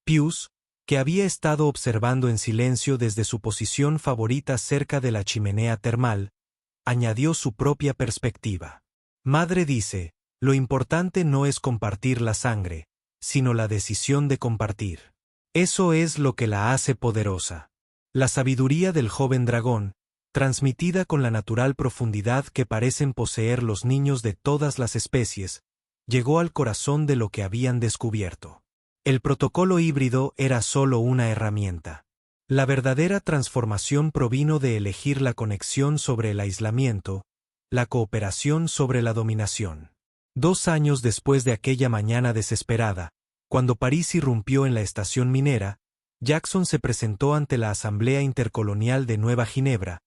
[SPEAKER 1] Pius, que había estado observando en silencio desde su posición favorita cerca de la chimenea termal, añadió su propia perspectiva. Madre dice, lo importante no es compartir la sangre, sino la decisión de compartir. Eso es lo que la hace poderosa. La sabiduría del joven dragón, transmitida con la natural profundidad que parecen poseer los niños de todas las especies, llegó al corazón de lo que habían descubierto. El protocolo híbrido era solo una herramienta. La verdadera transformación provino de elegir la conexión sobre el aislamiento, la cooperación sobre la dominación. 2 años después de aquella mañana desesperada, cuando París irrumpió en la estación minera, Jackson se presentó ante la Asamblea Intercolonial de Nueva Ginebra,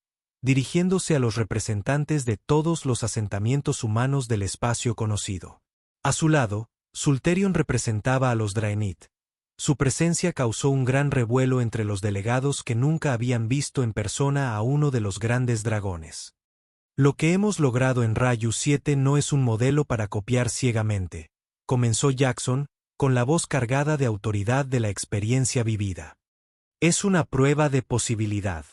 [SPEAKER 1] dirigiéndose a los representantes de todos los asentamientos humanos del espacio conocido. A su lado, Sulterion representaba a los Draenei. Su presencia causó un gran revuelo entre los delegados que nunca habían visto en persona a uno de los grandes dragones. Lo que hemos logrado en Rayu 7 no es un modelo para copiar ciegamente, comenzó Jackson, con la voz cargada de autoridad de la experiencia vivida. Es una prueba de posibilidad.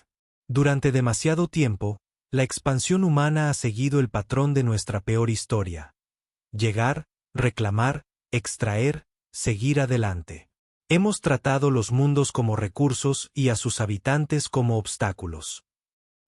[SPEAKER 1] Durante demasiado tiempo, la expansión humana ha seguido el patrón de nuestra peor historia. Llegar, reclamar, extraer, seguir adelante. Hemos tratado los mundos como recursos y a sus habitantes como obstáculos.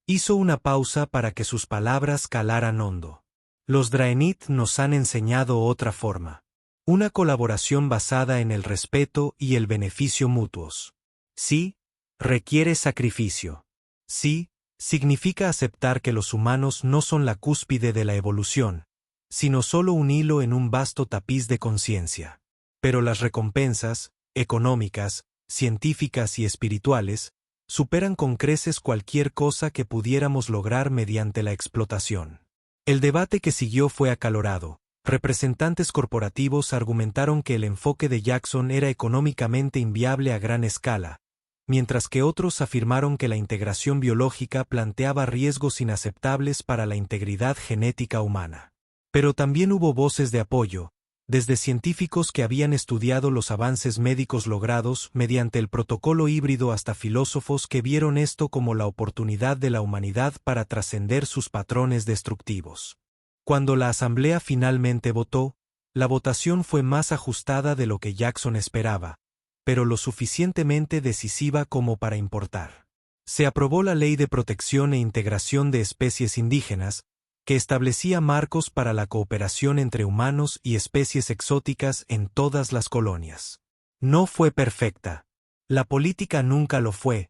[SPEAKER 1] Hizo una pausa para que sus palabras calaran hondo. Los Draenei nos han enseñado otra forma. Una colaboración basada en el respeto y el beneficio mutuos. Sí, requiere sacrificio. Sí, significa aceptar que los humanos no son la cúspide de la evolución, sino solo un hilo en un vasto tapiz de conciencia. Pero las recompensas, económicas, científicas y espirituales, superan con creces cualquier cosa que pudiéramos lograr mediante la explotación. El debate que siguió fue acalorado. Representantes corporativos argumentaron que el enfoque de Jackson era económicamente inviable a gran escala, mientras que otros afirmaron que la integración biológica planteaba riesgos inaceptables para la integridad genética humana. Pero también hubo voces de apoyo, desde científicos que habían estudiado los avances médicos logrados mediante el protocolo híbrido hasta filósofos que vieron esto como la oportunidad de la humanidad para trascender sus patrones destructivos. Cuando la asamblea finalmente votó, la votación fue más ajustada de lo que Jackson esperaba, pero lo suficientemente decisiva como para importar. Se aprobó la Ley de Protección e Integración de Especies Indígenas, que establecía marcos para la cooperación entre humanos y especies exóticas en todas las colonias. No fue perfecta. La política nunca lo fue,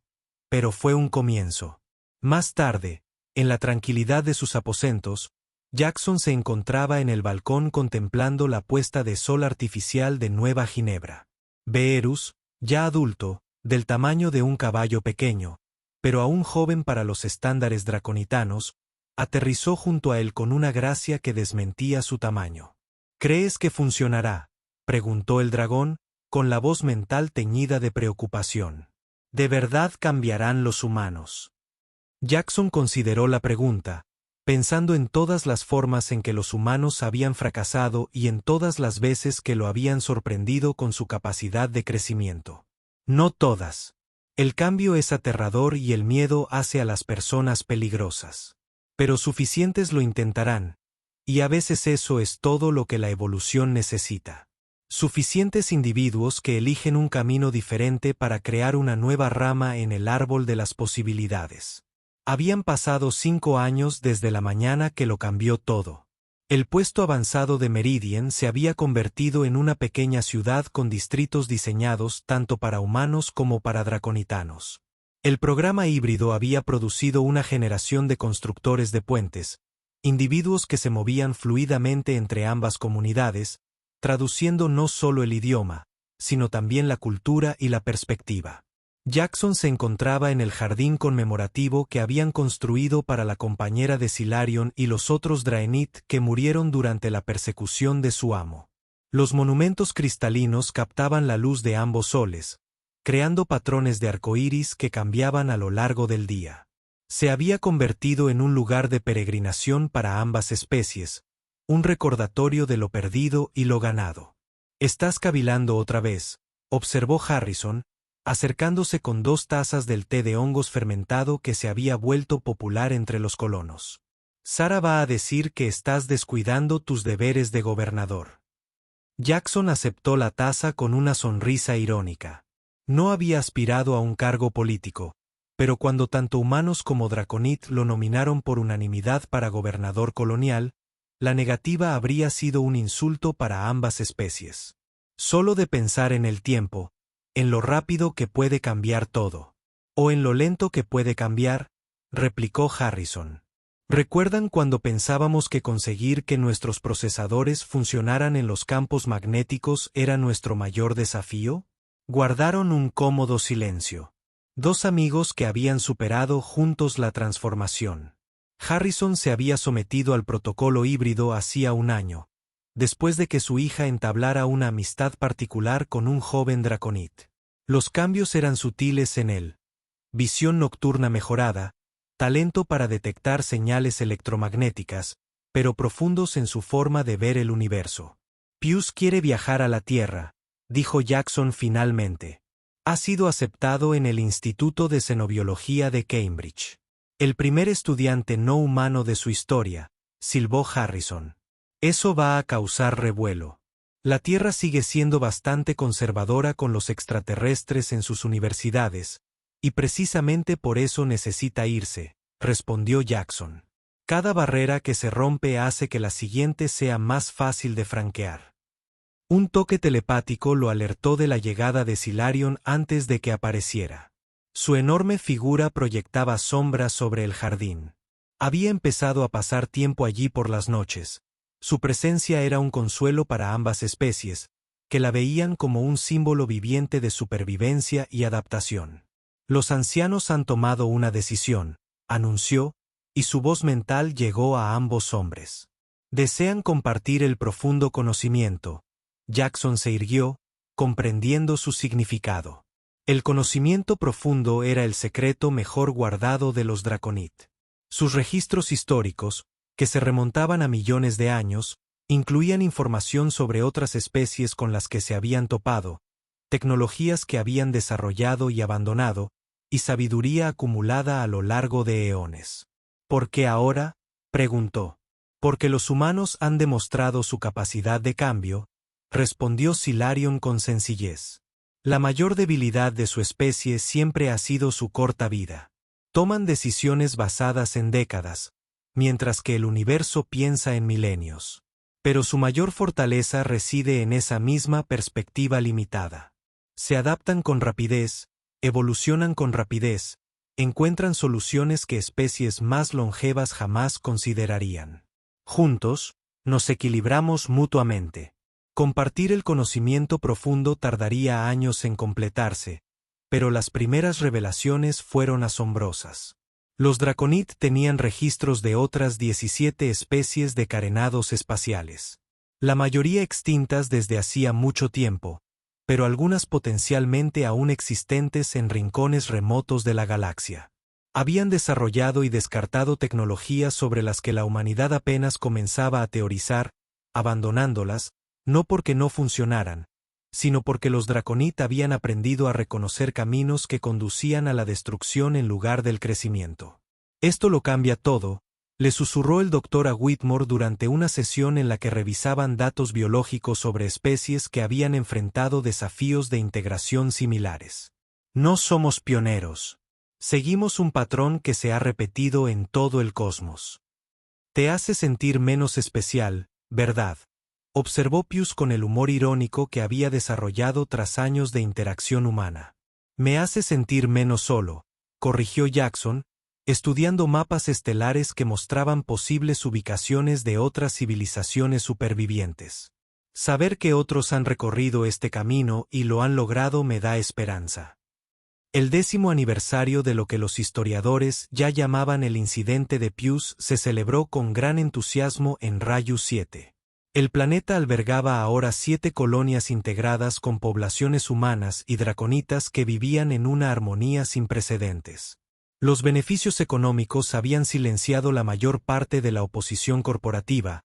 [SPEAKER 1] pero fue un comienzo. Más tarde, en la tranquilidad de sus aposentos, Jackson se encontraba en el balcón contemplando la puesta de sol artificial de Nueva Ginebra. Beerus, ya adulto, del tamaño de un caballo pequeño, pero aún joven para los estándares draconitanos, aterrizó junto a él con una gracia que desmentía su tamaño. ¿Crees que funcionará?, preguntó el dragón, con la voz mental teñida de preocupación. ¿De verdad cambiarán los humanos? Jackson consideró la pregunta, pensando en todas las formas en que los humanos habían fracasado y en todas las veces que lo habían sorprendido con su capacidad de crecimiento. No todas. El cambio es aterrador y el miedo hace a las personas peligrosas. Pero suficientes lo intentarán, y a veces eso es todo lo que la evolución necesita. Suficientes individuos que eligen un camino diferente para crear una nueva rama en el árbol de las posibilidades. Habían pasado 5 años desde la mañana que lo cambió todo. El puesto avanzado de Meridian se había convertido en una pequeña ciudad con distritos diseñados tanto para humanos como para draconitanos. El programa híbrido había producido una generación de constructores de puentes, individuos que se movían fluidamente entre ambas comunidades, traduciendo no solo el idioma, sino también la cultura y la perspectiva. Jackson se encontraba en el jardín conmemorativo que habían construido para la compañera de Silarion y los otros Draenei que murieron durante la persecución de su amo. Los monumentos cristalinos captaban la luz de ambos soles, creando patrones de arcoíris que cambiaban a lo largo del día. Se había convertido en un lugar de peregrinación para ambas especies, un recordatorio de lo perdido y lo ganado. «¿Estás cavilando otra vez?», observó Harrison, acercándose con 2 tazas del té de hongos fermentado que se había vuelto popular entre los colonos. «Sara va a decir que estás descuidando tus deberes de gobernador». Jackson aceptó la taza con una sonrisa irónica. No había aspirado a un cargo político, pero cuando tanto humanos como Draconid lo nominaron por unanimidad para gobernador colonial, la negativa habría sido un insulto para ambas especies. Solo de pensar en el tiempo, en lo rápido que puede cambiar todo. O en lo lento que puede cambiar, replicó Harrison. ¿Recuerdan cuando pensábamos que conseguir que nuestros procesadores funcionaran en los campos magnéticos era nuestro mayor desafío? Guardaron un cómodo silencio. 2 amigos que habían superado juntos la transformación. Harrison se había sometido al protocolo híbrido hacía 1 año, después de que su hija entablara una amistad particular con un joven Draconid. Los cambios eran sutiles en él: visión nocturna mejorada, talento para detectar señales electromagnéticas, pero profundos en su forma de ver el universo. «Pius quiere viajar a la Tierra», dijo Jackson finalmente. «Ha sido aceptado en el Instituto de Xenobiología de Cambridge. El primer estudiante no humano de su historia», silbó Harrison. «Eso va a causar revuelo. La Tierra sigue siendo bastante conservadora con los extraterrestres en sus universidades, y precisamente por eso necesita irse», respondió Jackson. «Cada barrera que se rompe hace que la siguiente sea más fácil de franquear». Un toque telepático lo alertó de la llegada de Silarion antes de que apareciera. Su enorme figura proyectaba sombras sobre el jardín. Había empezado a pasar tiempo allí por las noches. Su presencia era un consuelo para ambas especies, que la veían como un símbolo viviente de supervivencia y adaptación. «Los ancianos han tomado una decisión», anunció, y su voz mental llegó a ambos hombres. «Desean compartir el profundo conocimiento». Jackson se irguió, comprendiendo su significado. El conocimiento profundo era el secreto mejor guardado de los Draconid. Sus registros históricos, que se remontaban a millones de años, incluían información sobre otras especies con las que se habían topado, tecnologías que habían desarrollado y abandonado, y sabiduría acumulada a lo largo de eones. «¿Por qué ahora?», preguntó. «Porque los humanos han demostrado su capacidad de cambio», respondió Silarion con sencillez. «La mayor debilidad de su especie siempre ha sido su corta vida. Toman decisiones basadas en décadas, mientras que el universo piensa en milenios. Pero su mayor fortaleza reside en esa misma perspectiva limitada. Se adaptan con rapidez, evolucionan con rapidez, encuentran soluciones que especies más longevas jamás considerarían. Juntos, nos equilibramos mutuamente. Compartir el conocimiento profundo tardaría años en completarse, pero las primeras revelaciones fueron asombrosas. Los Draconid tenían registros de otras 17 especies de carenados espaciales. La mayoría extintas desde hacía mucho tiempo, pero algunas potencialmente aún existentes en rincones remotos de la galaxia. Habían desarrollado y descartado tecnologías sobre las que la humanidad apenas comenzaba a teorizar, abandonándolas, no porque no funcionaran, sino porque los Draconid habían aprendido a reconocer caminos que conducían a la destrucción en lugar del crecimiento. «Esto lo cambia todo», le susurró el doctor a Whitmore durante una sesión en la que revisaban datos biológicos sobre especies que habían enfrentado desafíos de integración similares. «No somos pioneros. Seguimos un patrón que se ha repetido en todo el cosmos». Te hace sentir menos especial, ¿verdad? Observó Pius con el humor irónico que había desarrollado tras años de interacción humana. Me hace sentir menos solo, corrigió Jackson, estudiando mapas estelares que mostraban posibles ubicaciones de otras civilizaciones supervivientes. Saber que otros han recorrido este camino y lo han logrado me da esperanza. El 10º aniversario de lo que los historiadores ya llamaban el incidente de Pius se celebró con gran entusiasmo en Rayu 7. El planeta albergaba ahora 7 colonias integradas con poblaciones humanas y draconitas que vivían en una armonía sin precedentes. Los beneficios económicos habían silenciado la mayor parte de la oposición corporativa,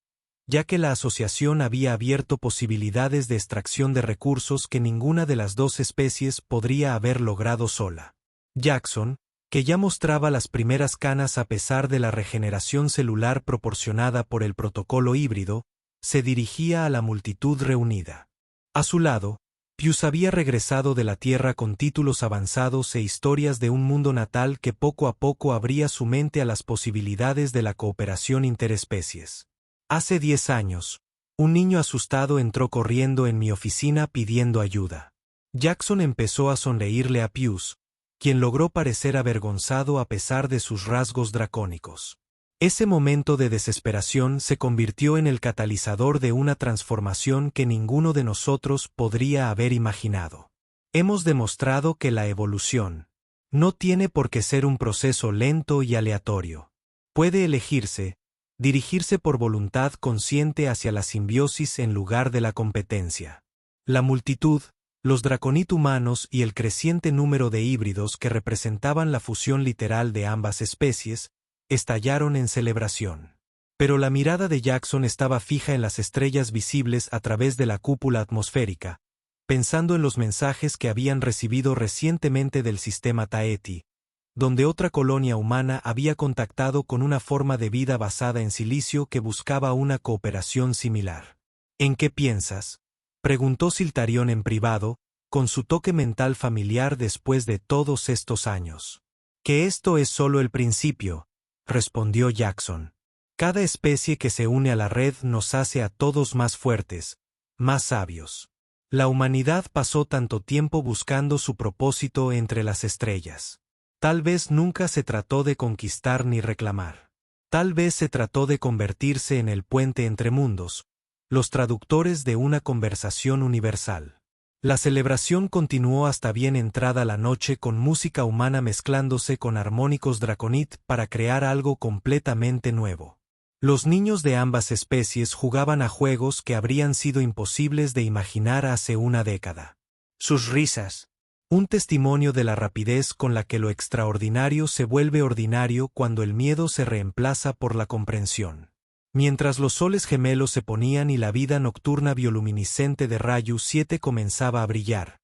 [SPEAKER 1] ya que la asociación había abierto posibilidades de extracción de recursos que ninguna de las dos especies podría haber logrado sola. Jackson, que ya mostraba las primeras canas a pesar de la regeneración celular proporcionada por el protocolo híbrido, se dirigía a la multitud reunida. A su lado, Pius había regresado de la Tierra con títulos avanzados e historias de un mundo natal que poco a poco abría su mente a las posibilidades de la cooperación interespecies. Hace 10 años, un niño asustado entró corriendo en mi oficina pidiendo ayuda. Jackson empezó a sonreírle a Pius, quien logró parecer avergonzado a pesar de sus rasgos dracónicos. Ese momento de desesperación se convirtió en el catalizador de una transformación que ninguno de nosotros podría haber imaginado. Hemos demostrado que la evolución no tiene por qué ser un proceso lento y aleatorio. Puede elegirse, dirigirse por voluntad consciente hacia la simbiosis en lugar de la competencia. La multitud, los draconit humanos y el creciente número de híbridos que representaban la fusión literal de ambas especies, estallaron en celebración. Pero la mirada de Jackson estaba fija en las estrellas visibles a través de la cúpula atmosférica, pensando en los mensajes que habían recibido recientemente del sistema Taeti, donde otra colonia humana había contactado con una forma de vida basada en silicio que buscaba una cooperación similar. ¿En qué piensas?, preguntó Siltarion en privado, con su toque mental familiar después de todos estos años. Que esto es solo el principio, respondió Jackson. Cada especie que se une a la red nos hace a todos más fuertes, más sabios. La humanidad pasó tanto tiempo buscando su propósito entre las estrellas. Tal vez nunca se trató de conquistar ni reclamar. Tal vez se trató de convertirse en el puente entre mundos, los traductores de una conversación universal. La celebración continuó hasta bien entrada la noche con música humana mezclándose con armónicos draconit para crear algo completamente nuevo. Los niños de ambas especies jugaban a juegos que habrían sido imposibles de imaginar hace una década. Sus risas, un testimonio de la rapidez con la que lo extraordinario se vuelve ordinario cuando el miedo se reemplaza por la comprensión. Mientras los soles gemelos se ponían y la vida nocturna bioluminiscente de Rayu 7 comenzaba a brillar,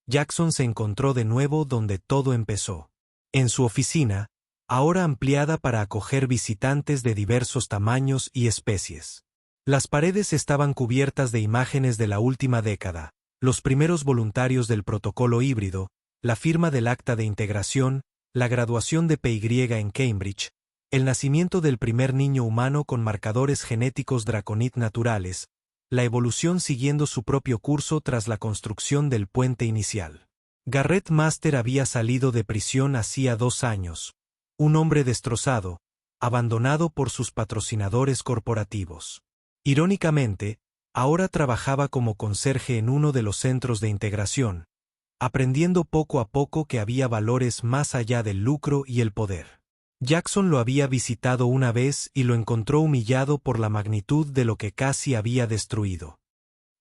[SPEAKER 1] Jackson se encontró de nuevo donde todo empezó. En su oficina, ahora ampliada para acoger visitantes de diversos tamaños y especies. Las paredes estaban cubiertas de imágenes de la última década, los primeros voluntarios del protocolo híbrido, la firma del acta de integración, la graduación de PY en Cambridge, el nacimiento del primer niño humano con marcadores genéticos draconit naturales, la evolución siguiendo su propio curso tras la construcción del puente inicial. Garrett Master había salido de prisión hacía 2 años, un hombre destrozado, abandonado por sus patrocinadores corporativos. Irónicamente, ahora trabajaba como conserje en uno de los centros de integración, aprendiendo poco a poco que había valores más allá del lucro y el poder. Jackson lo había visitado una vez y lo encontró humillado por la magnitud de lo que casi había destruido.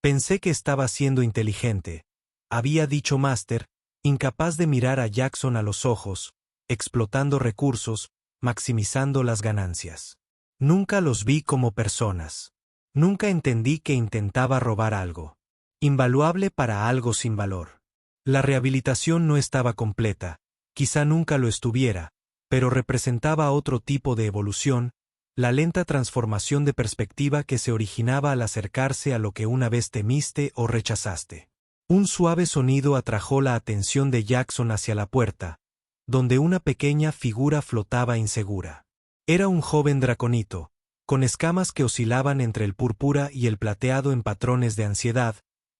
[SPEAKER 1] Pensé que estaba siendo inteligente, había dicho Master, incapaz de mirar a Jackson a los ojos, explotando recursos, maximizando las ganancias. Nunca los vi como personas. Nunca entendí que intentaba robar algo. Invaluable para algo sin valor. La rehabilitación no estaba completa, quizá nunca lo estuviera, pero representaba otro tipo de evolución, la lenta transformación de perspectiva que se originaba al acercarse a lo que una vez temiste o rechazaste. Un suave sonido atrajo la atención de Jackson hacia la puerta, donde una pequeña figura flotaba insegura. Era un joven draconito, con escamas que oscilaban entre el púrpura y el plateado en patrones de ansiedad,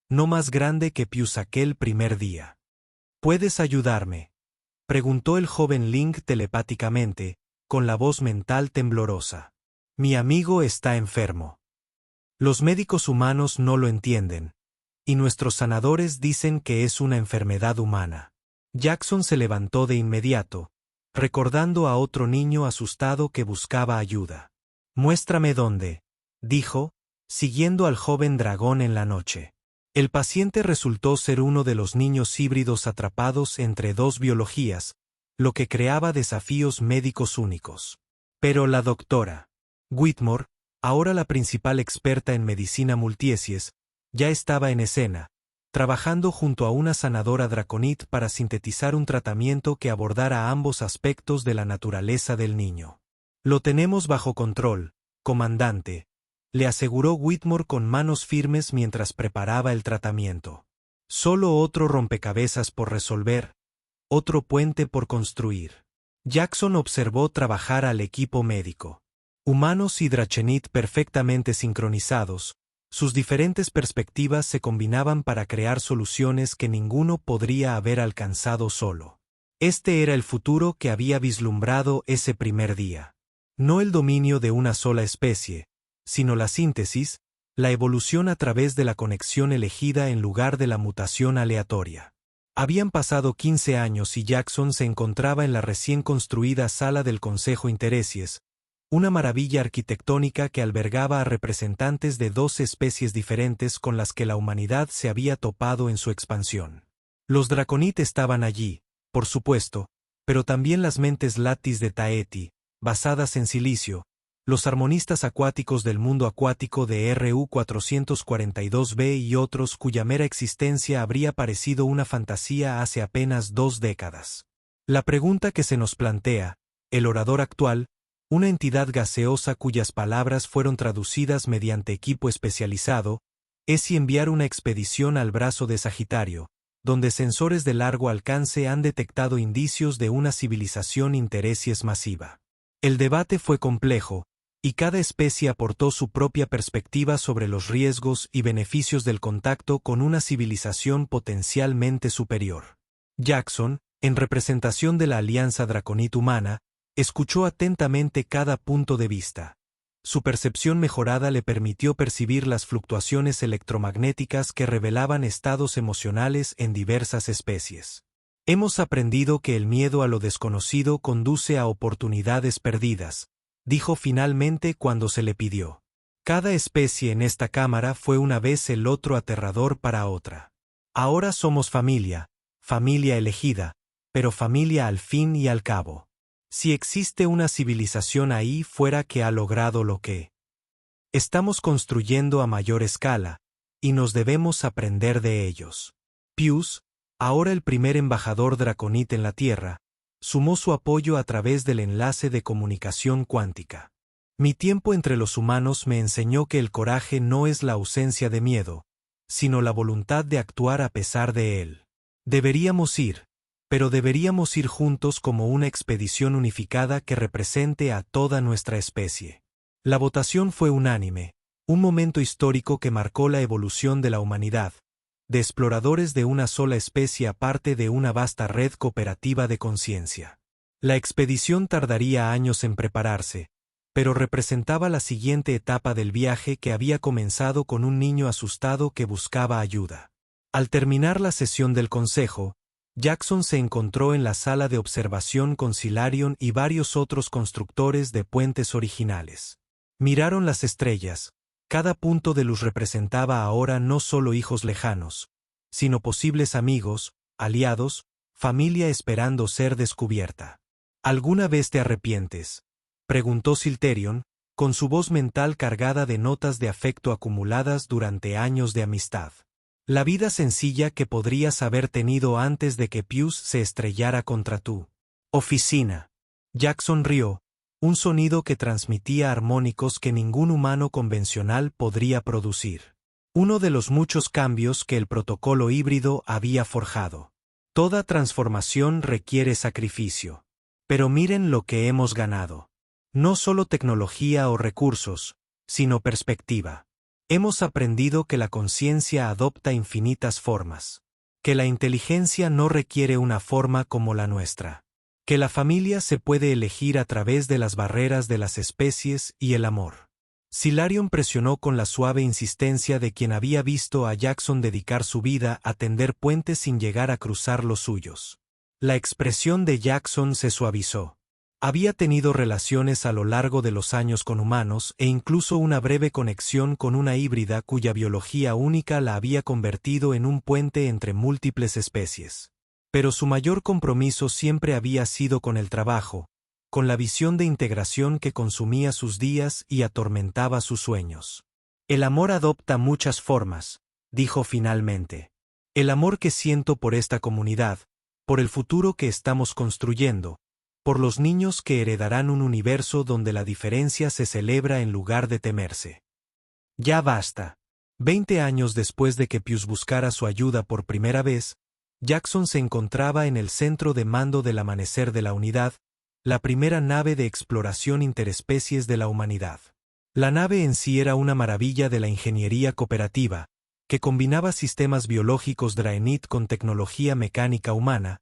[SPEAKER 1] no más grande que Pius aquel primer día. ¿Puedes ayudarme?, preguntó el joven Link telepáticamente, con la voz mental temblorosa. Mi amigo está enfermo. Los médicos humanos no lo entienden, y nuestros sanadores dicen que es una enfermedad humana. Jackson se levantó de inmediato, recordando a otro niño asustado que buscaba ayuda. Muéstrame dónde, dijo, siguiendo al joven dragón en la noche. El paciente resultó ser uno de los niños híbridos atrapados entre dos biologías, lo que creaba desafíos médicos únicos. Pero la doctora Whitmore, ahora la principal experta en medicina multiespecies, ya estaba en escena, trabajando junto a una sanadora draconid para sintetizar un tratamiento que abordara ambos aspectos de la naturaleza del niño. Lo tenemos bajo control, comandante, le aseguró Whitmore con manos firmes mientras preparaba el tratamiento. Solo otro rompecabezas por resolver, otro puente por construir. Jackson observó trabajar al equipo médico. Humanos y Drachenid perfectamente sincronizados, sus diferentes perspectivas se combinaban para crear soluciones que ninguno podría haber alcanzado solo. Este era el futuro que había vislumbrado ese primer día. No el dominio de una sola especie, sino la síntesis, la evolución a través de la conexión elegida en lugar de la mutación aleatoria. Habían pasado 15 años y Jackson se encontraba en la recién construida sala del Consejo Intereses, una maravilla arquitectónica que albergaba a representantes de 2 especies diferentes con las que la humanidad se había topado en su expansión. Los Draconid estaban allí, por supuesto, pero también las mentes Lattis de Taeti, basadas en silicio, los armonistas acuáticos del mundo acuático de RU-442b y otros cuya mera existencia habría parecido una fantasía hace apenas 2 décadas. La pregunta que se nos plantea, el orador actual, una entidad gaseosa cuyas palabras fueron traducidas mediante equipo especializado, es si enviar una expedición al brazo de Sagitario, donde sensores de largo alcance han detectado indicios de una civilización intereses masiva. El debate fue complejo, y cada especie aportó su propia perspectiva sobre los riesgos y beneficios del contacto con una civilización potencialmente superior. Jackson, en representación de la Alianza Draconid Humana, escuchó atentamente cada punto de vista. Su percepción mejorada le permitió percibir las fluctuaciones electromagnéticas que revelaban estados emocionales en diversas especies. Hemos aprendido que el miedo a lo desconocido conduce a oportunidades perdidas, dijo finalmente cuando se le pidió. Cada especie en esta cámara fue una vez el otro aterrador para otra. Ahora somos familia, familia elegida, pero familia al fin y al cabo. Si existe una civilización ahí fuera que ha logrado lo que estamos construyendo a mayor escala, y nos debemos aprender de ellos. Pius, ahora el primer embajador draconid en la Tierra, sumó su apoyo a través del enlace de comunicación cuántica. Mi tiempo entre los humanos me enseñó que el coraje no es la ausencia de miedo, sino la voluntad de actuar a pesar de él. Deberíamos ir, pero deberíamos ir juntos como una expedición unificada que represente a toda nuestra especie. La votación fue unánime, un momento histórico que marcó la evolución de la humanidad, de exploradores de una sola especie a parte de una vasta red cooperativa de conciencia. La expedición tardaría años en prepararse, pero representaba la siguiente etapa del viaje que había comenzado con un niño asustado que buscaba ayuda. Al terminar la sesión del consejo, Jackson se encontró en la sala de observación con Silarion y varios otros constructores de puentes originales. Miraron las estrellas. Cada punto de luz representaba ahora no solo hijos lejanos, sino posibles amigos, aliados, familia esperando ser descubierta. ¿Alguna vez te arrepientes?, preguntó Silterion, con su voz mental cargada de notas de afecto acumuladas durante años de amistad. La vida sencilla que podrías haber tenido antes de que Pius se estrellara contra tu oficina. Jackson rió, un sonido que transmitía armónicos que ningún humano convencional podría producir. Uno de los muchos cambios que el protocolo híbrido había forjado. Toda transformación requiere sacrificio. Pero miren lo que hemos ganado. No solo tecnología o recursos, sino perspectiva. Hemos aprendido que la conciencia adopta infinitas formas. Que la inteligencia no requiere una forma como la nuestra. Que la familia se puede elegir a través de las barreras de las especies y el amor. Silarion presionó con la suave insistencia de quien había visto a Jackson dedicar su vida a tender puentes sin llegar a cruzar los suyos. La expresión de Jackson se suavizó. Había tenido relaciones a lo largo de los años con humanos e incluso una breve conexión con una híbrida cuya biología única la había convertido en un puente entre múltiples especies. Pero su mayor compromiso siempre había sido con el trabajo, con la visión de integración que consumía sus días y atormentaba sus sueños. El amor adopta muchas formas, dijo finalmente. El amor que siento por esta comunidad, por el futuro que estamos construyendo, por los niños que heredarán un universo donde la diferencia se celebra en lugar de temerse. Ya basta. 20 años después de que Pius buscara su ayuda por primera vez, Jackson se encontraba en el centro de mando del amanecer de la Unidad, la primera nave de exploración interespecies de la humanidad. La nave en sí era una maravilla de la ingeniería cooperativa, que combinaba sistemas biológicos Draenith con tecnología mecánica humana,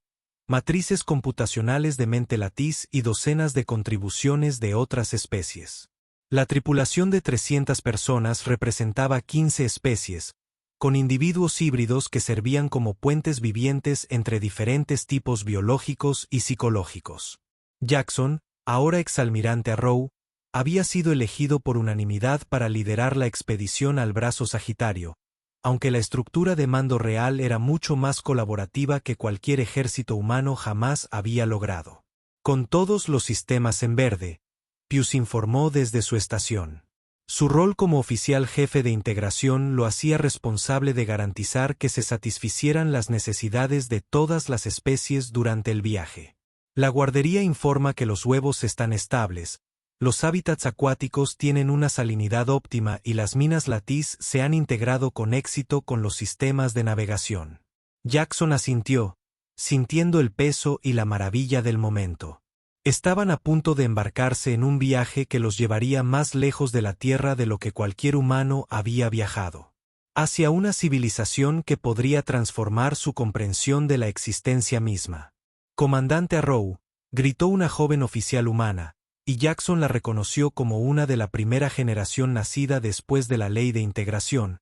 [SPEAKER 1] matrices computacionales de mente latiz y docenas de contribuciones de otras especies. La tripulación de 300 personas representaba 15 especies, con individuos híbridos que servían como puentes vivientes entre diferentes tipos biológicos y psicológicos. Jackson, ahora exalmirante Arrow, había sido elegido por unanimidad para liderar la expedición al brazo Sagitario, aunque la estructura de mando real era mucho más colaborativa que cualquier ejército humano jamás había logrado. Con todos los sistemas en verde, Pius informó desde su estación. Su rol como oficial jefe de integración lo hacía responsable de garantizar que se satisficieran las necesidades de todas las especies durante el viaje. La guardería informa que los huevos están estables, los hábitats acuáticos tienen una salinidad óptima y las minas latiz se han integrado con éxito con los sistemas de navegación. Jackson asintió, sintiendo el peso y la maravilla del momento. Estaban a punto de embarcarse en un viaje que los llevaría más lejos de la Tierra de lo que cualquier humano había viajado. Hacia una civilización que podría transformar su comprensión de la existencia misma. «Comandante Arrow», gritó una joven oficial humana, y Jackson la reconoció como una de la primera generación nacida después de la ley de integración,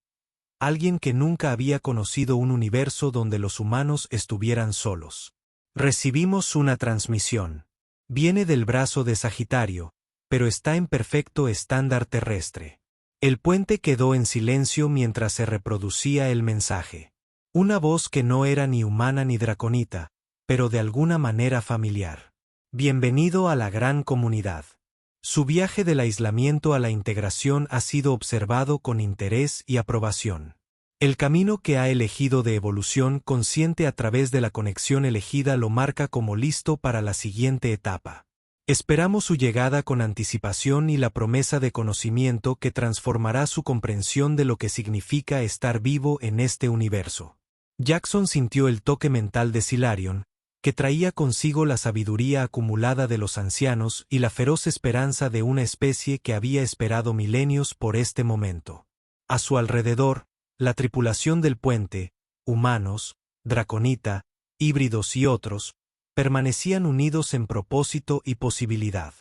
[SPEAKER 1] alguien que nunca había conocido un universo donde los humanos estuvieran solos. «Recibimos una transmisión. Viene del brazo de Sagitario, pero está en perfecto estándar terrestre». El puente quedó en silencio mientras se reproducía el mensaje. Una voz que no era ni humana ni draconita, pero de alguna manera familiar. «Bienvenido a la gran comunidad. Su viaje del aislamiento a la integración ha sido observado con interés y aprobación. El camino que ha elegido de evolución consciente a través de la conexión elegida lo marca como listo para la siguiente etapa. Esperamos su llegada con anticipación y la promesa de conocimiento que transformará su comprensión de lo que significa estar vivo en este universo». Jackson sintió el toque mental de Silarion, que traía consigo la sabiduría acumulada de los ancianos y la feroz esperanza de una especie que había esperado milenios por este momento. A su alrededor, la tripulación del puente, humanos, draconita, híbridos y otros, permanecían unidos en propósito y posibilidad.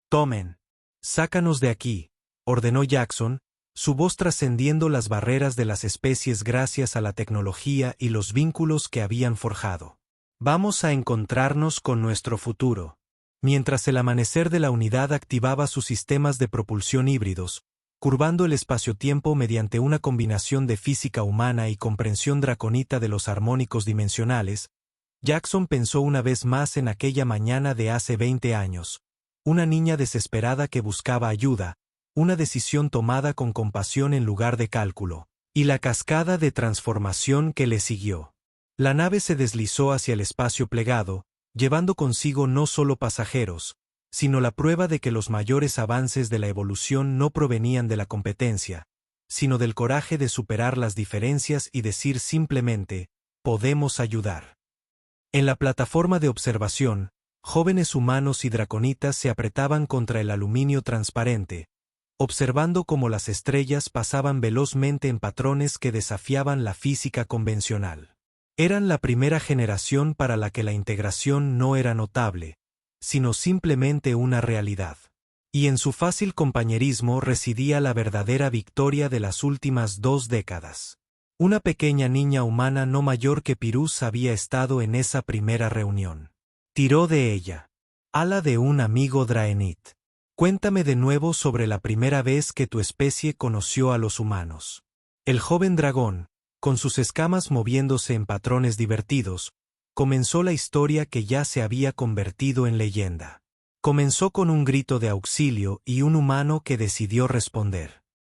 [SPEAKER 1] «Tomen. Sácanos de aquí», ordenó Jackson, su voz trascendiendo las barreras de las especies gracias a la tecnología y los vínculos que habían forjado. «Vamos a encontrarnos con nuestro futuro». Mientras el amanecer de la unidad activaba sus sistemas de propulsión híbridos, curvando el espacio-tiempo mediante una combinación de física humana y comprensión draconita de los armónicos dimensionales, Jackson pensó una vez más en aquella mañana de hace 20 años, una niña desesperada que buscaba ayuda, una decisión tomada con compasión en lugar de cálculo, y la cascada de transformación que le siguió. La nave se deslizó hacia el espacio plegado, llevando consigo no solo pasajeros, sino la prueba de que los mayores avances de la evolución no provenían de la competencia, sino del coraje de superar las diferencias y decir simplemente, «podemos ayudar». En la plataforma de observación, Jóvenes humanos y draconitas se apretaban contra el aluminio transparente, observando cómo las estrellas pasaban velozmente en patrones que desafiaban la física convencional. Eran la primera generación para la que la integración no era notable, sino simplemente una realidad. Y en su fácil compañerismo residía la verdadera victoria de las últimas 2 décadas. Una pequeña niña humana no mayor que Pyrrhus había estado en esa primera reunión. Tiró de ella. Ala de un amigo Draenith. Cuéntame de nuevo sobre la primera vez que tu especie conoció a los humanos. El joven dragón, con sus escamas moviéndose en patrones divertidos, comenzó la historia que ya se había convertido en leyenda. Comenzó con un grito de auxilio y un humano que decidió responder.